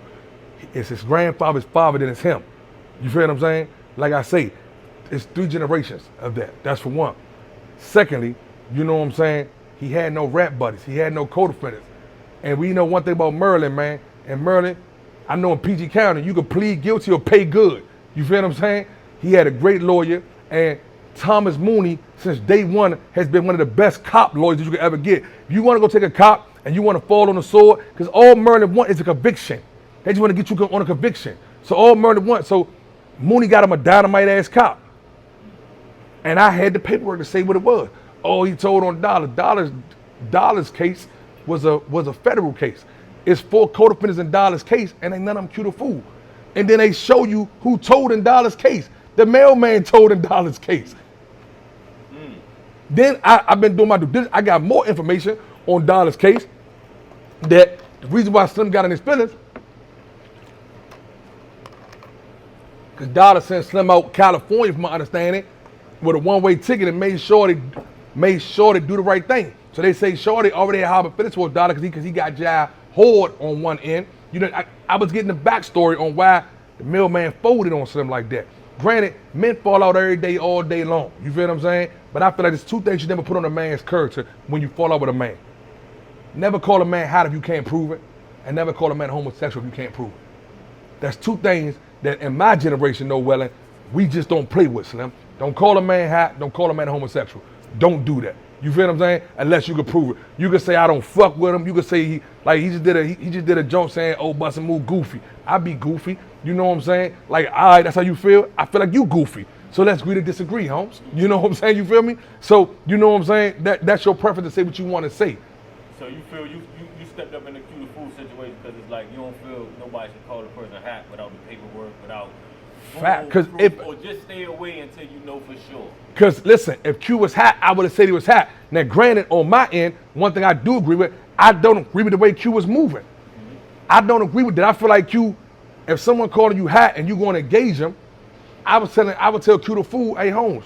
It's his grandfather's father, then it's him. You feel what I'm saying? Like I say, it's 3 generations of that. That's for one. Secondly, you know what I'm saying? He had no rap buddies. He had no co-defendants. And we know one thing about Merlin, man. And Merlin, I know in PG County, you could plead guilty or pay good. You feel what I'm saying? He had a great lawyer. And Thomas Mooney, since day one, has been one of the best cop lawyers that you could ever get. If you want to go take a cop and you want to fall on the sword, because all Merlin wants is a conviction. They just want to get you on a conviction. So all Merlin wants, so Mooney got him a dynamite-ass cop. And I had the paperwork to say what it was. Oh, he told on Dollar's case, was a federal case. It's 4 co-defendants in Dollar's case, and ain't none of them cue the fool. And then they show you who told in Dollar's case. The mailman told in Dollar's case. Then I've been doing my due diligence. I got more information on Dollar's case that the reason why Slim got in his feelings, because Dollar sent Slim out California, from my understanding, with a one-way ticket and made sure to do the right thing. So they say Shorty already had harbor feelings towards Dollar because he got Jai Horde on one end. You know, I was getting the backstory on why the mailman folded on Slim like that. Granted, men fall out every day, all day long. You feel what I'm saying? But I feel like there's 2 things you never put on a man's character when you fall out with a man. Never call a man hot if you can't prove it, and never call a man homosexual if you can't prove it. That's 2 things that in my generation, no Wellin, we just don't play with, Slim. Don't call a man hot, don't call a man homosexual. Don't do that. You feel what I'm saying? Unless you can prove it. You can say I don't fuck with him. You can say he just did a joke saying, oh, BustaMove goofy. I be goofy. You know what I'm saying? Like, all right, that's how you feel? I feel like you goofy. So let's agree to disagree, Holmes. You know what I'm saying? You feel me? So, you know what I'm saying? That's your preference to say what you want to say. So you feel you stepped up in the cue the fool situation because it's like you don't feel nobody should call a person hat without the paperwork, without fact, because or just stay away until you know for sure. Because listen, if Q was hot, I would have said he was hot. Now, granted, on my end, one thing I do agree with, I don't agree with the way Q was moving. I don't agree with that. I feel like Q, if someone calling you hot and you going to engage him, I would tell Q the fool, hey Holmes,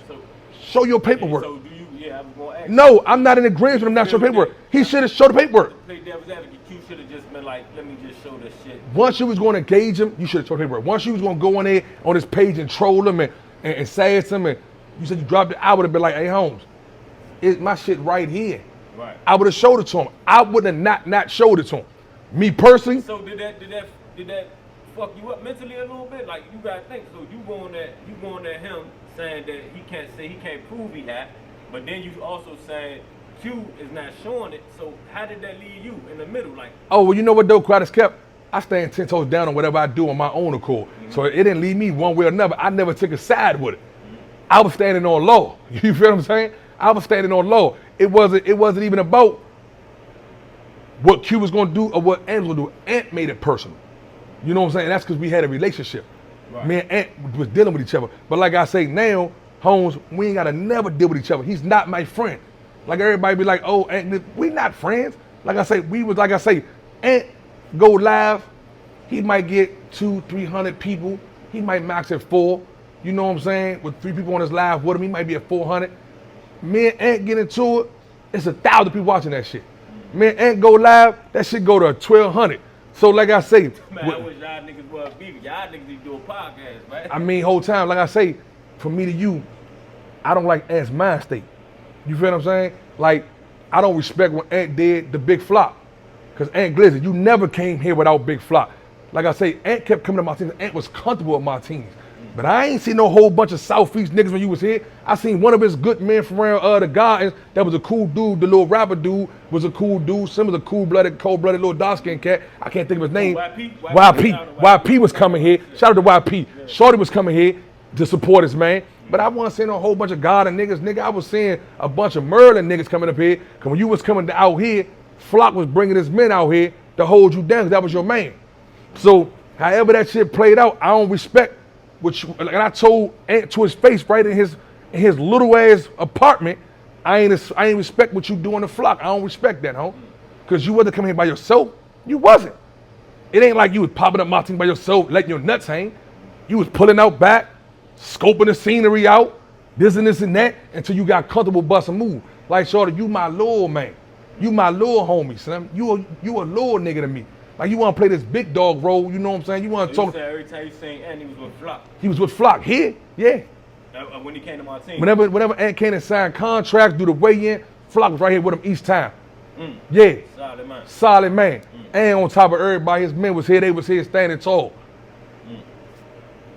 show your paperwork. So do you? Yeah, I was going to ask. No, I'm not in agreement with him not showing paperwork. He should have showed the paperwork. Play devil's advocate. Q should have just been like, let me just show this shit. Once you was going to engage him, you should have showed the paperwork. Once you was going to go on there on his page and troll him and say it to him, and you said you dropped it, I would have been like, hey Holmes, it's my shit right here. Right. I would have showed it to him. I would have not showed it to him. Me personally. So did that fuck you up mentally a little bit? Like you gotta think. So you going at him saying that he can't prove he had, but then you also saying Q is not showing it. So how did that leave you in the middle? Like, oh well, you know what though, Crowder's kept. I stand 10 toes down on whatever I do on my own accord. So it didn't leave me one way or another. I never took a side with it. I was standing on law. You feel what I'm saying? I was standing on law. It wasn't even about what Q was gonna do or what Ant was gonna do. Ant made it personal. You know what I'm saying? That's because we had a relationship. Right. Me and Ant was dealing with each other. But like I say now, Holmes, we ain't gotta never deal with each other. He's not my friend. Like everybody be like, oh, Ant, we not friends. Like I say, Ant go live, he might get 200-300 people. He might max at 4. You know what I'm saying? With 3 people on his live with him, he might be at 400. Me and Ant get into it, it's 1,000 people watching that shit. Me and Ant go live, that shit go to 1,200. So like I say, man, I wish y'all niggas was beefing. Y'all niggas need to do a podcast, man. I mean, whole time, like I say, from me to you, I don't like Ant's mind state. You feel what I'm saying? Like, I don't respect when Ant did the big flop. Because Ant Glizzy, you never came here without big flop. Like I say, Ant kept coming to Martinis. Ant was comfortable with Martinis. But I ain't seen no whole bunch of Southeast niggas when you was here. I seen one of his good men from around the gardens that was a cool dude. The little rapper dude was a cool dude. Some of the cold-blooded little dark-skinned cat. I can't think of his name. YP was coming here. Shout out to YP. Yeah. Shorty was coming here to support his man. But I wasn't seeing a whole bunch of garden niggas. Nigga, I was seeing a bunch of Merlin niggas coming up here. Because when you was coming out here, Flock was bringing his men out here to hold you down because that was your man. So however that shit played out, I don't respect. And I told Ant to his face right in his little ass apartment, I ain't respect what you do on the Flock. I don't respect that, huh? Because you wasn't coming here by yourself. You wasn't. It ain't like you was popping up Martin by yourself, letting your nuts hang. You was pulling out back, scoping the scenery out, this and that, until you got comfortable BustaMove. Like, shorty, you my little man. You my little homie, son. You a little nigga to me. Like, you want to play this big dog role, you know what I'm saying? You want to talk. Every time you saying Ant, he was with Flock. He was with Flock here, yeah. When he came to my team. Whenever Ant came and signed contracts, do the weigh-in, Flock was right here with him each time. Yeah. Solid man. Solid man. And on top of everybody, his men was here, they was here standing tall.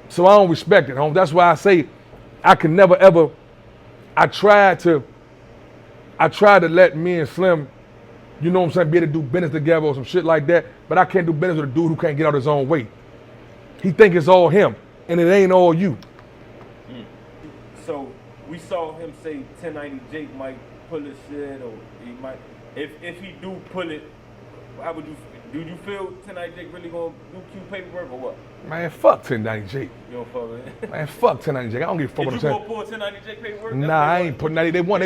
So I don't respect it, home. That's why I say I can never ever, I tried to let me and Slim, you know what I'm saying, be able to do business together or some shit like that, but I can't do business with a dude who can't get out his own way. He think it's all him, and it ain't all you. So we saw him say 1090 Jake might pull his shit, or he might, if he do pull it, How would you? Do you feel 1090 really gonna do Q paperwork or what? Man, fuck 1090 Jake. You don't fuck with it. Man, fuck 1090 Jake. I don't give a fuck what I'm Did you saying. go pull 1090 paperwork? Nah, I ain't putting that. They want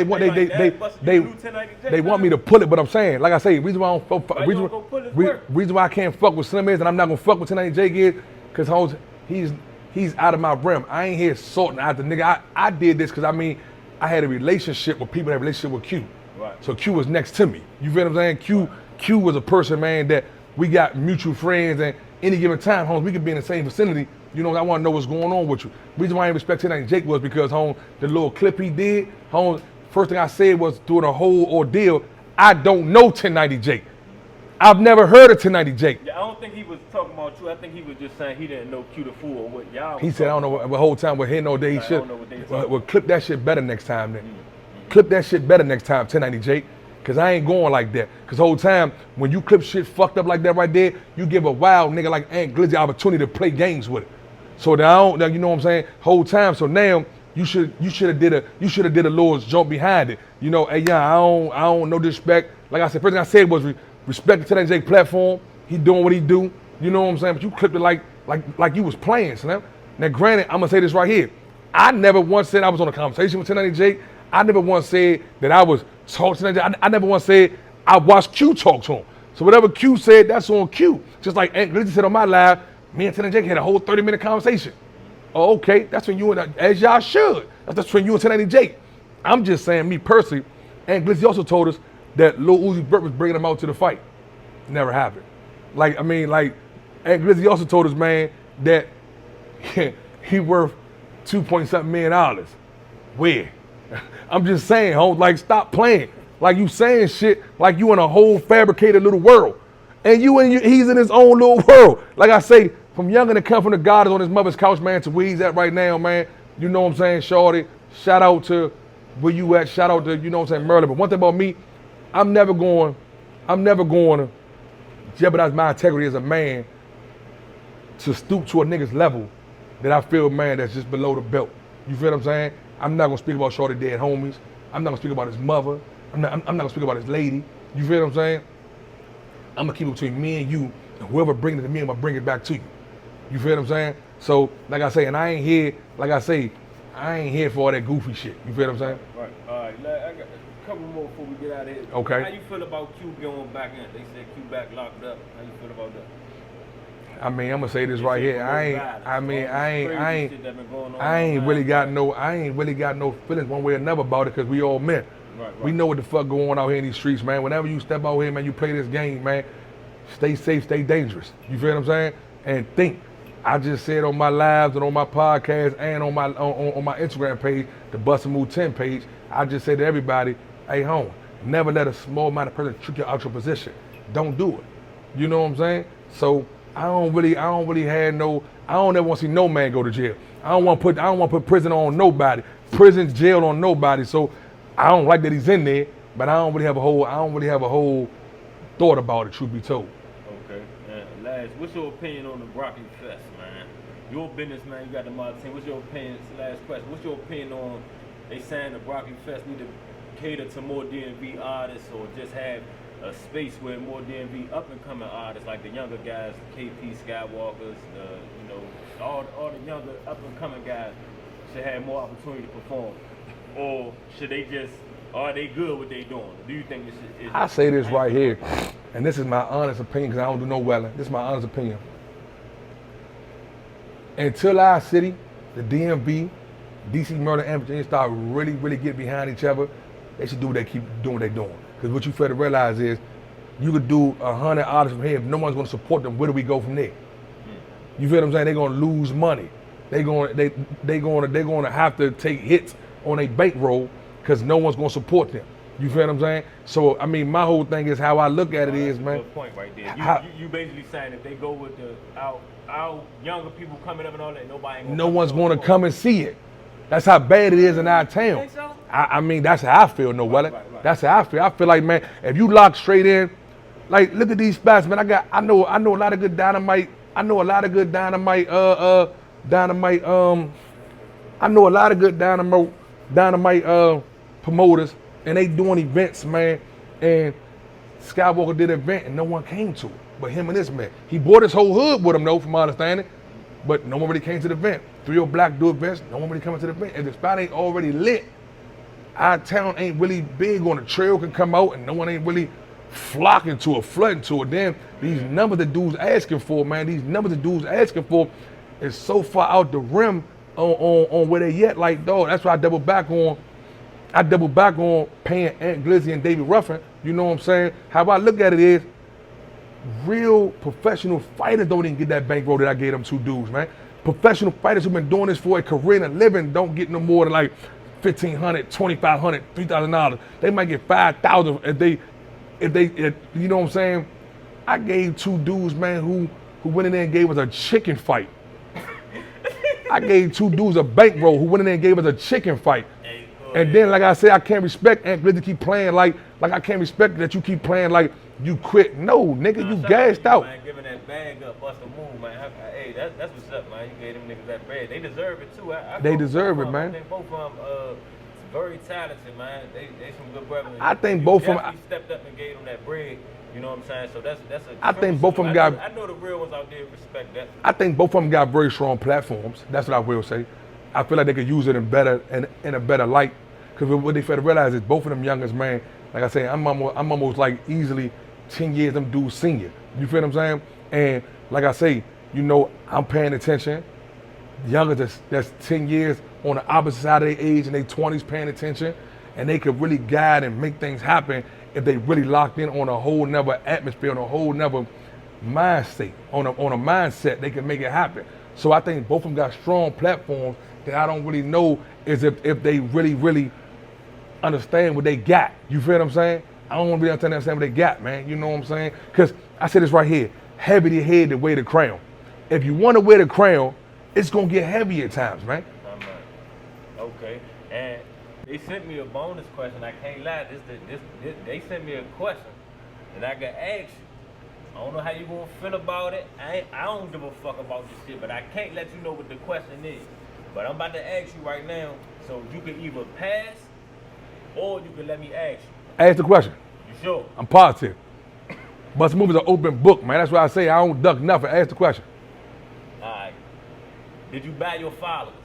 They me to pull it, but I'm saying, like I say, reason why I don't fuck, Why you don't go pull his work? reason why I can't fuck with Slim is, and I'm not gonna fuck with 1090 Jake is, cause he's out of my realm. I ain't here sorting out the nigga. I did this cause I had a relationship with people that had a relationship with Q. Right. So Q was next to me. You feel what I'm saying? Q was a person, man, that we got mutual friends, and any given time, Holmes, we could be in the same vicinity. You know, I want to know what's going on with you. Reason why I didn't respect 1090 Jake was because, Holmes, the little clip he did, Holmes, first thing I said was through the whole ordeal, I don't know 1090 Jake. I've never heard of 1090 Jake. Yeah, I don't think he was talking about you. I think he was just saying he didn't know Q the Fool or what y'all. He said, I don't know what the whole time we're hitting all day. He should. Well, clip that shit better next time then. Clip that shit better next time, 1090 Jake. Cause I ain't going like that. Cause the whole time, when you clip shit fucked up like that right there, you give a wild nigga like Ant Glizzy opportunity to play games with it. So now, you know what I'm saying? Whole time. So now you should have did a little jump behind it. You know, hey, yeah, I don't no disrespect. Like I said, first thing I said was respect the 1090 Jake platform. He doing what he do. You know what I'm saying? But you clipped it like you was playing, Slim. Now, granted, I'm gonna say this right here. I never once said I was on a conversation with 1090 Jake. I never once said that I was talking to 1090 Jake. I never once said I watched Q talk to him. So whatever Q said, that's on Q. Just like Ant Glizzy said on my live, me and 1090 Jake had a whole 30-minute conversation. Oh, okay, that's when you and, as y'all should. That's when you and 1090 Jake. I'm just saying, me personally, Ant Glizzy also told us that Lil Uzi Vert was bringing him out to the fight. Never happened. Like Ant Glizzy also told us, man, that he worth $2.something million. Where? I'm just saying, Holmes, like, stop playing. Like, you saying shit like you in a whole fabricated little world. And he's in his own little world. Like I say, from younger to come from the God is on his mother's couch, man, to where he's at right now, man. You know what I'm saying, shorty? Shout out to where you at. Shout out to, you know what I'm saying, Merlin. But one thing about me, I'm never going to jeopardize my integrity as a man to stoop to a nigga's level that I feel, man, that's just below the belt. You feel what I'm saying? I'm not gonna speak about shorty dead homies. I'm not gonna speak about his mother. I'm not gonna speak about his lady. You feel what I'm saying? I'm gonna keep it between me and you, and whoever brings it to me, I'm gonna bring it back to you. You feel what I'm saying? So, like I say, and I ain't here for all that goofy shit. You feel what I'm saying? Right. All right. I got a couple more before we get out of here. Okay. How you feel about Q going back in? They said Q back locked up. How you feel about that? I mean, I'm gonna say this right here. I ain't really got no feelings one way or another about it, because we all men. Right. We know what the fuck going on out here in these streets, man. Whenever you step out here, man, you play this game, man. Stay safe, stay dangerous. You feel what I'm saying? And think. I just said on my lives and on my podcast and on my Instagram page, the BustaMove 10 page, I just said to everybody, hey, home, never let a small-minded person trick you out your position. Don't do it. You know what I'm saying? So I don't ever want to see no man go to jail. I don't want to put prison on nobody, prison, jail on nobody. So I don't like that he's in there, but I don't really have a whole thought about it, truth be told. Okay. And last, what's your opinion on the Broccoli Fest, man? Your business, man. You got the Martinis. What's your opinion? It's the last question. What's your opinion on they saying the Broccoli Fest need to cater to more DMV artists, or just have a space where more DMV up and coming artists like the younger guys, KP Skywalkers, all the younger up and coming guys should have more opportunity to perform, or should they just? Are they good what they doing? Do you think this is? I say this right here, and this is my honest opinion, because I don't do no Wellin. This is my honest opinion. Until our city, the DMV, DC, Maryland, and Virginia start really, really getting behind each other, they should do what they keep doing what they're doing. Because what you fail to realize is, you could do 100 artists from here. If no one's going to support them, where do we go from there? You feel what I'm saying? They're going to lose money. They're going to have to take hits on a bankroll because no one's going to support them. You feel what I'm saying? So, I mean, my whole thing is how I look at it is, man. That's a good point right there. You basically saying if they go with our younger people coming up and all that, no one's going to come and see it. That's how bad it is in our town. You think so? I mean, that's how I feel, Wellin. Right. That's how I feel. I feel like, man, if you lock straight in, like, look at these spots, man. I know a lot of good dynamite. I know a lot of good dynamite. Promoters, and they doing events, man. And Skywalker did an event and no one came to it, but him and this man. He brought his whole hood with him though, from my understanding, but no one really came to the event. 3 Black do events, no one really coming to the event. If the spot ain't already lit, our town ain't really big on the trail can come out and no one ain't really flocking to it, flooding to it. Then these numbers the dudes asking for, man, these numbers the dudes asking for is so far out the rim on where they yet. Like, dog, that's why I double back on paying Aunt Glizzy and Davy Ruffin. You know what I'm saying? How I look at it is, real professional fighters don't even get that bankroll that I gave them 2 dudes, man. Professional fighters who've been doing this for a career and a living don't get no more than like $1,500, $2,500, $3,000. They might get $5,000 if you know what I'm saying? I gave 2 dudes, man, who went in there and gave us a chicken fight. I gave 2 dudes a bankroll who went in there and gave us a chicken fight. And then, like I said, I can't respect Aunt Glizzy keep playing like I can't respect that you keep playing like you quit. No, nigga, you gassed out. Man, giving that bag up, BustaMove, man. Hey, that's what's up, man. You gave them niggas that bread. They deserve it too. They deserve it, man. I think both of them very talented, man. They some good brothers. I think both of them stepped up and gave them that bread. You know what I'm saying? So that's a. I think both of them got. I know the real ones out there respect that. I think both of them got very strong platforms. That's what I will say. I feel like they could use it in a better light. Because what they fail to realize is both of them youngest, man. Like I say, I'm almost like easily 10 years them dudes senior. You feel what I'm saying? And like I say, you know, I'm paying attention. Youngest that's 10 years on the opposite side of their age in their 20s paying attention, and they could really guide and make things happen if they really locked in on a whole nother atmosphere, on a whole nother mindset, on a mindset, they can make it happen. So I think both of them got strong platforms that I don't really know is if they really understand what they got. You feel what I'm saying? I don't really understand what they got, man. You know what I'm saying? Because I said this right here, heavy the head to wear the crown. If you want to wear the crown, it's going to get heavy at times, man. Okay. And they sent me a bonus question. I can't lie. They sent me a question that I can ask you. I don't know how you going to feel about it. I don't give a fuck about this shit, but I can't let you know what the question is. But I'm about to ask you right now, so you can either pass or you can let me ask you. Ask the question. You sure? I'm positive. BustaMove is an open book, man. That's why I say I don't duck nothing. Ask the question. All right. Did you buy your followers?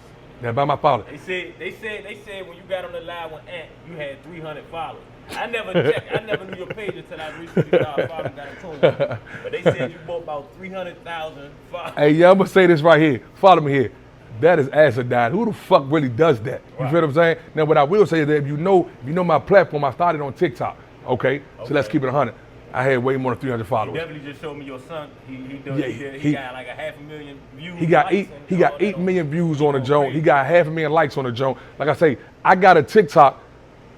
Yeah, buy my followers. They said when you got on the live with Ant, you had 300 followers. I never checked. I never knew your page until I reached 3,000 followers and got in tune with you. But they said you bought about 300,000 followers. Hey, yeah, I'm gonna say this right here. Follow me here. That is acidine. Who the fuck really does that? You Right. feel what I'm saying? Now, what I will say is that if you know my platform, I started on TikTok. Okay? So let's keep it 100. I had way more than 300 You followers. definitely just showed me your son. He got like 500,000 views. He got 8 million views on the joint. He got 500,000 likes on the joint. Like I say, I got a TikTok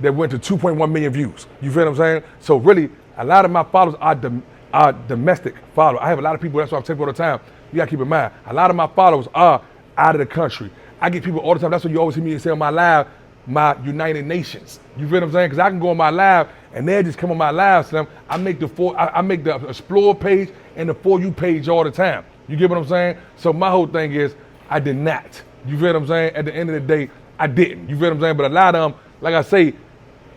that went to 2.1 million views. You feel what I'm saying? So really, a lot of my followers are domestic followers. I have a lot of people. That's why I tell people all the time. You gotta keep in mind, a lot of my followers are out of the country. I get people all the time. That's what you always hear me say on my live, my United Nations. You feel what I'm saying? Because I can go on my live and they'll just come on my live. So I make the Explore page and the For You page all the time. You get what I'm saying? So my whole thing is I did not. You feel what I'm saying? At the end of the day, I didn't. You feel what I'm saying? But a lot of them, like I say,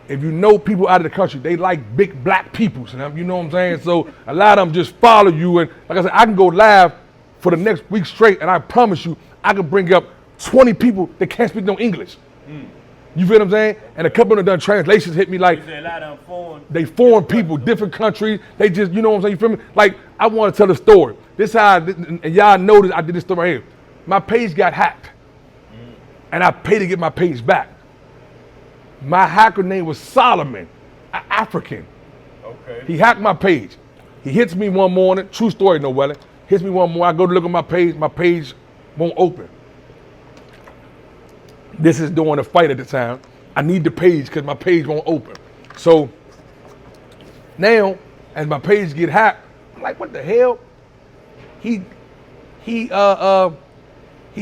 if you know people out of the country, they like big black people. You know what I'm saying? So a lot of them just follow you. And like I said, I can go live for the next week straight, and I promise you, I can bring up 20 people that can't speak no English. You feel what I'm saying? And a couple of them done translations hit me like, a lot of them foreign people, different countries. They just, you know what I'm saying? You feel me? Like, I want to tell a story. This how, and y'all notice I did this story right here. My page got hacked, and I paid to get my page back. My hacker name was Solomon, an African. Okay. He hacked my page. He hits me one morning, true story, no Wellin. Hits me one morning, I go to look at my page won't open. This is during a fight at the time. I need the page because my page won't open. So now, as my page get hacked, I'm like, what the hell? He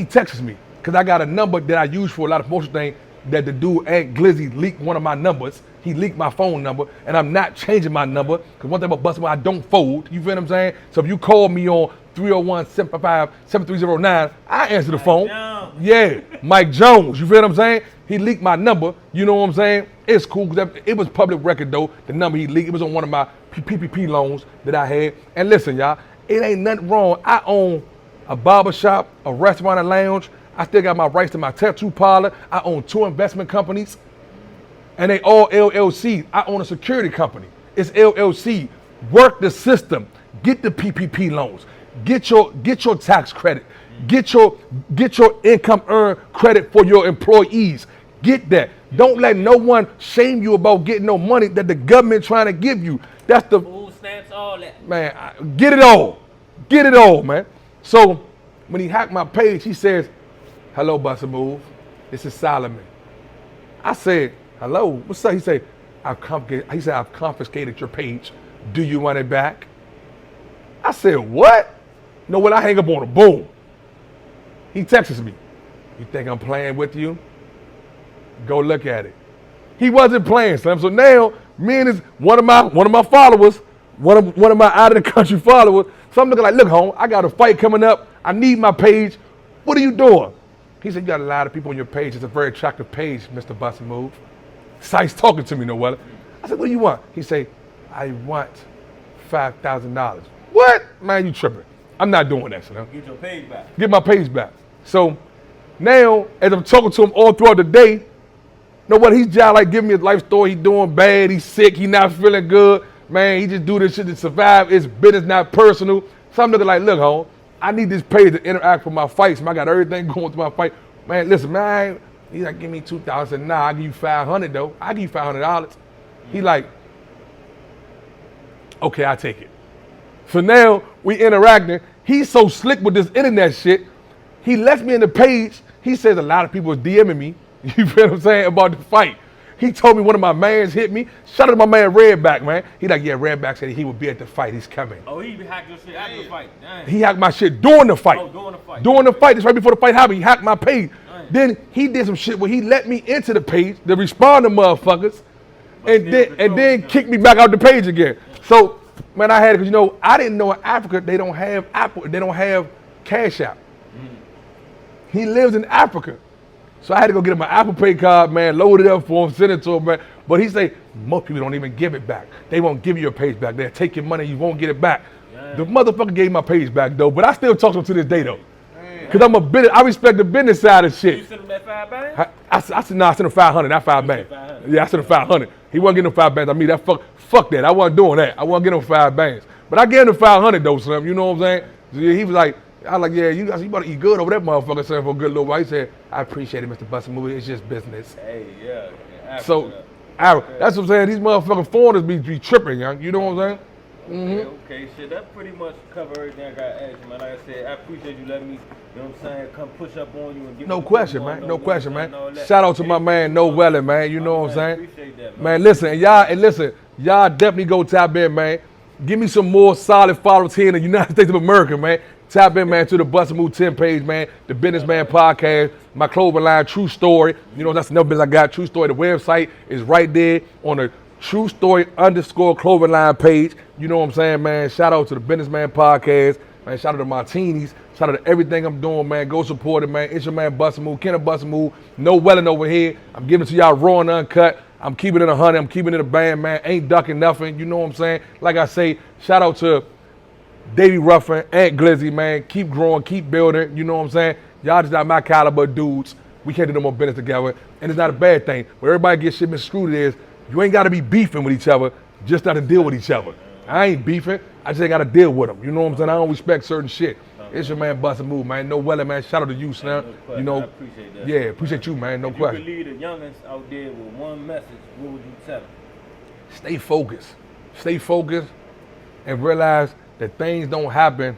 texts me because I got a number that I use for a lot of promotion things that the dude Aunt Glizzy leaked one of my numbers. He leaked my phone number, and I'm not changing my number because one thing about BustaMove, I don't fold. You feel what I'm saying? So if you call me on 301-755-7309, I answer the phone. Jones. Yeah, Mike Jones. You feel what I'm saying? He leaked my number. You know what I'm saying? It's cool because it was public record though. The number he leaked, it was on one of my PPP loans that I had. And listen, y'all, it ain't nothing wrong. I own a barber shop, a restaurant and lounge. I still got my rights to my tattoo parlor. I own 2 investment companies, and they all LLC. I own a security company. It's LLC. Work the system. Get the PPP loans. Get your tax credit. Get your income earned credit for your employees. Get that. Don't let no one shame you about getting no money that the government trying to give you. That's the Food stamps, all that. man. Get it all. Get it all, man. So when he hacked my page, he says, "Hello, BustaMove. This is Solomon." I said, "Hello, what's up?" He said, I've confiscated your page. Do you want it back?" I said, "What?" No, when I hang up on him, boom. He texts me. "You think I'm playing with you? Go look at it." He wasn't playing, Slim. So now, me and one of my followers, one of my out of the country followers. So I'm looking like, "Look, home, I got a fight coming up. I need my page. What are you doing?" He said, "You got a lot of people on your page. It's a very attractive page, Mr. BustaMove." So he's talking to me, no Wellin. I said, "What do you want?" He said, "I want $5,000. What? Man, you tripping. I'm not doing that, Slim. Get your page back. Get my page back. So now, as I'm talking to him all throughout the day, you know what? He's just like giving me his life story. He's doing bad. He's sick. He's not feeling good. Man, he just do this shit to survive. It's business, not personal. So I'm looking like, "Look, home, I need this page to interact with my fights. Man, I got everything going through my fight. Man, listen, man." He's like, "Give me $2,000. Nah, I'll give you $500 though. I'll give you $500. He like, "Okay, I'll take it." So now we interacting. He's so slick with this internet shit. He left me in the page. He says a lot of people was DMing me. You feel what I'm saying about the fight. He told me one of my mans hit me. Shout out to my man Redback, man. He like, "Yeah, Redback said he would be at the fight. He's coming." Oh, he hacked your shit after the fight. Dang. He hacked my shit during the fight. Oh, during the fight. During the fight. This right before the fight happened. He hacked my page. Dang. Then he did some shit where he let me into the page to respond to motherfuckers, and then kicked me back out the page again. So, man, I had it because I didn't know in Africa they don't have Apple. They don't have Cash App. He lives in Africa. So I had to go get him an Apple Pay card, man, load it up for him, send it to him, man. But he say, most people don't even give it back. They won't give you your page back. They'll take your money, you won't get it back. Yeah. The motherfucker gave my page back, though. But I still talk to him to this day, though. Because I respect the business side of shit. You sent him that $5 I said, "No, I sent him 500, not 5 bands. Yeah, I sent him 500. He wasn't getting him 5 bands. I mean, that fuck that. I wasn't doing that. I wasn't getting him 5 bands. But I gave him 500, though, Slim. You know what I'm saying? So he was like, I was like, "Yeah, you better eat good over that motherfucker," saying for a good little while. He said, "I appreciate it, Mr. BustaMove. It's just business." Hey, yeah. So, that's what I'm saying. These motherfucking foreigners be tripping, young. You know what I'm saying? Okay, shit. That pretty much cover everything I got to ask you, man. Like I said, I appreciate you letting me, you know what I'm saying, come push up on you and give No me question, man. No question, man. Shout out to my man, No Wellin, man. You know what I'm saying? Appreciate that, Man, listen, y'all definitely go tap in, man. Give me some more solid followers here in the United States of America, man. Tap in, man, to the BustaMove 10 page, man. The Businessman Podcast, my clothing line, True Story. You know, that's another business I got, True Story. The website is right there on the True Story _ clothing line page. You know what I'm saying, man? Shout out to the Businessman Podcast. Man, shout out to Martinis. Shout out to everything I'm doing, man. Go support it, man. It's your man, BustaMove. Kenna BustaMove. No Wellin over here. I'm giving it to y'all raw and uncut. I'm keeping it 100. I'm keeping it a band, man. Ain't ducking nothing. You know what I'm saying? Like I say, shout out to Davy, Ruffin, Aunt Glizzy, man. Keep growing, keep building. You know what I'm saying? Y'all just not my caliber dudes. We can't do no more business together. And it's not a bad thing. Where everybody gets shit misconstrued is, you ain't got to be beefing with each other, just not to deal with each other. I ain't beefing. I just ain't got to deal with them. You know what I'm saying? I don't respect certain shit. It's your man, BustaMove, man. No Wellin, man. Shout out to you, Slim. You know, I appreciate that. Yeah, appreciate you, man. No question. If you could lead the youngins out there with one message, what would you tell them? Stay focused. Stay focused and realize that things don't happen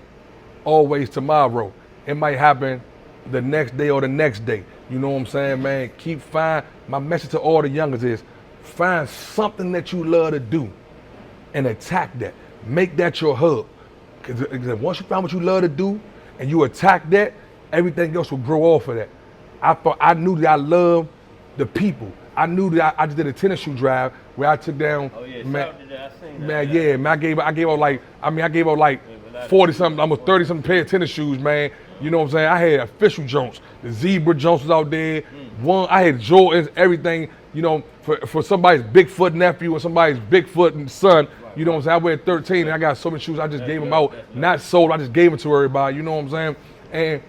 always tomorrow. It might happen the next day or the next day. You know what I'm saying, man? My message to all the youngers is, find something that you love to do and attack that. Make that your hub. Because once you find what you love to do and you attack that, everything else will grow off of that. I knew that I loved the people. I knew that I just did a tennis shoe drive where I took down. Oh yeah, man, shout out to that. I seen that. Man, yeah, man, I gave out like 40 something, almost 30 something pair of tennis shoes, man. You know what I'm saying? I had official Jones. The zebra Jones was out there. I had Jordans, everything. You know, for somebody's Bigfoot nephew or somebody's Bigfoot son. You know what I'm saying? I wear 13 and I got so many shoes, I just gave them out. Not sold, I just gave them to everybody, you know what I'm saying? And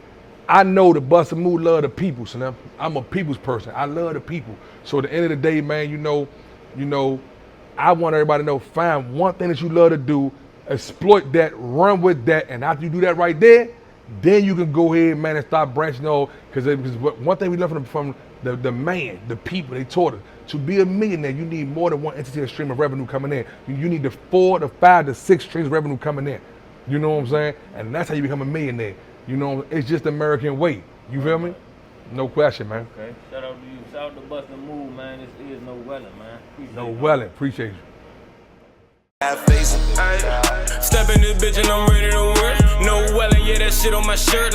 I know the BustaMove love the people, so I'm a people's person. I love the people. So at the end of the day, man, you know, I want everybody to know, find one thing that you love to do, exploit that, run with that, and after you do that right there, then you can go ahead, man, and start branching out. Because one thing we learned from the man, the people, they taught us, to be a millionaire, you need more than one entity of stream of revenue coming in. You need the 4, the 5, the 6 streams of revenue coming in. You know what I'm saying? And that's how you become a millionaire. You know, it's just the American way. You feel me? No question, man. Okay. Shout out to you. Shout out to BustaMove, man. This is no Wellin, man. No Wellin. Appreciate you. Step in this bitch and I'm ready to work. No Wellin, yeah, that shit on my shirt.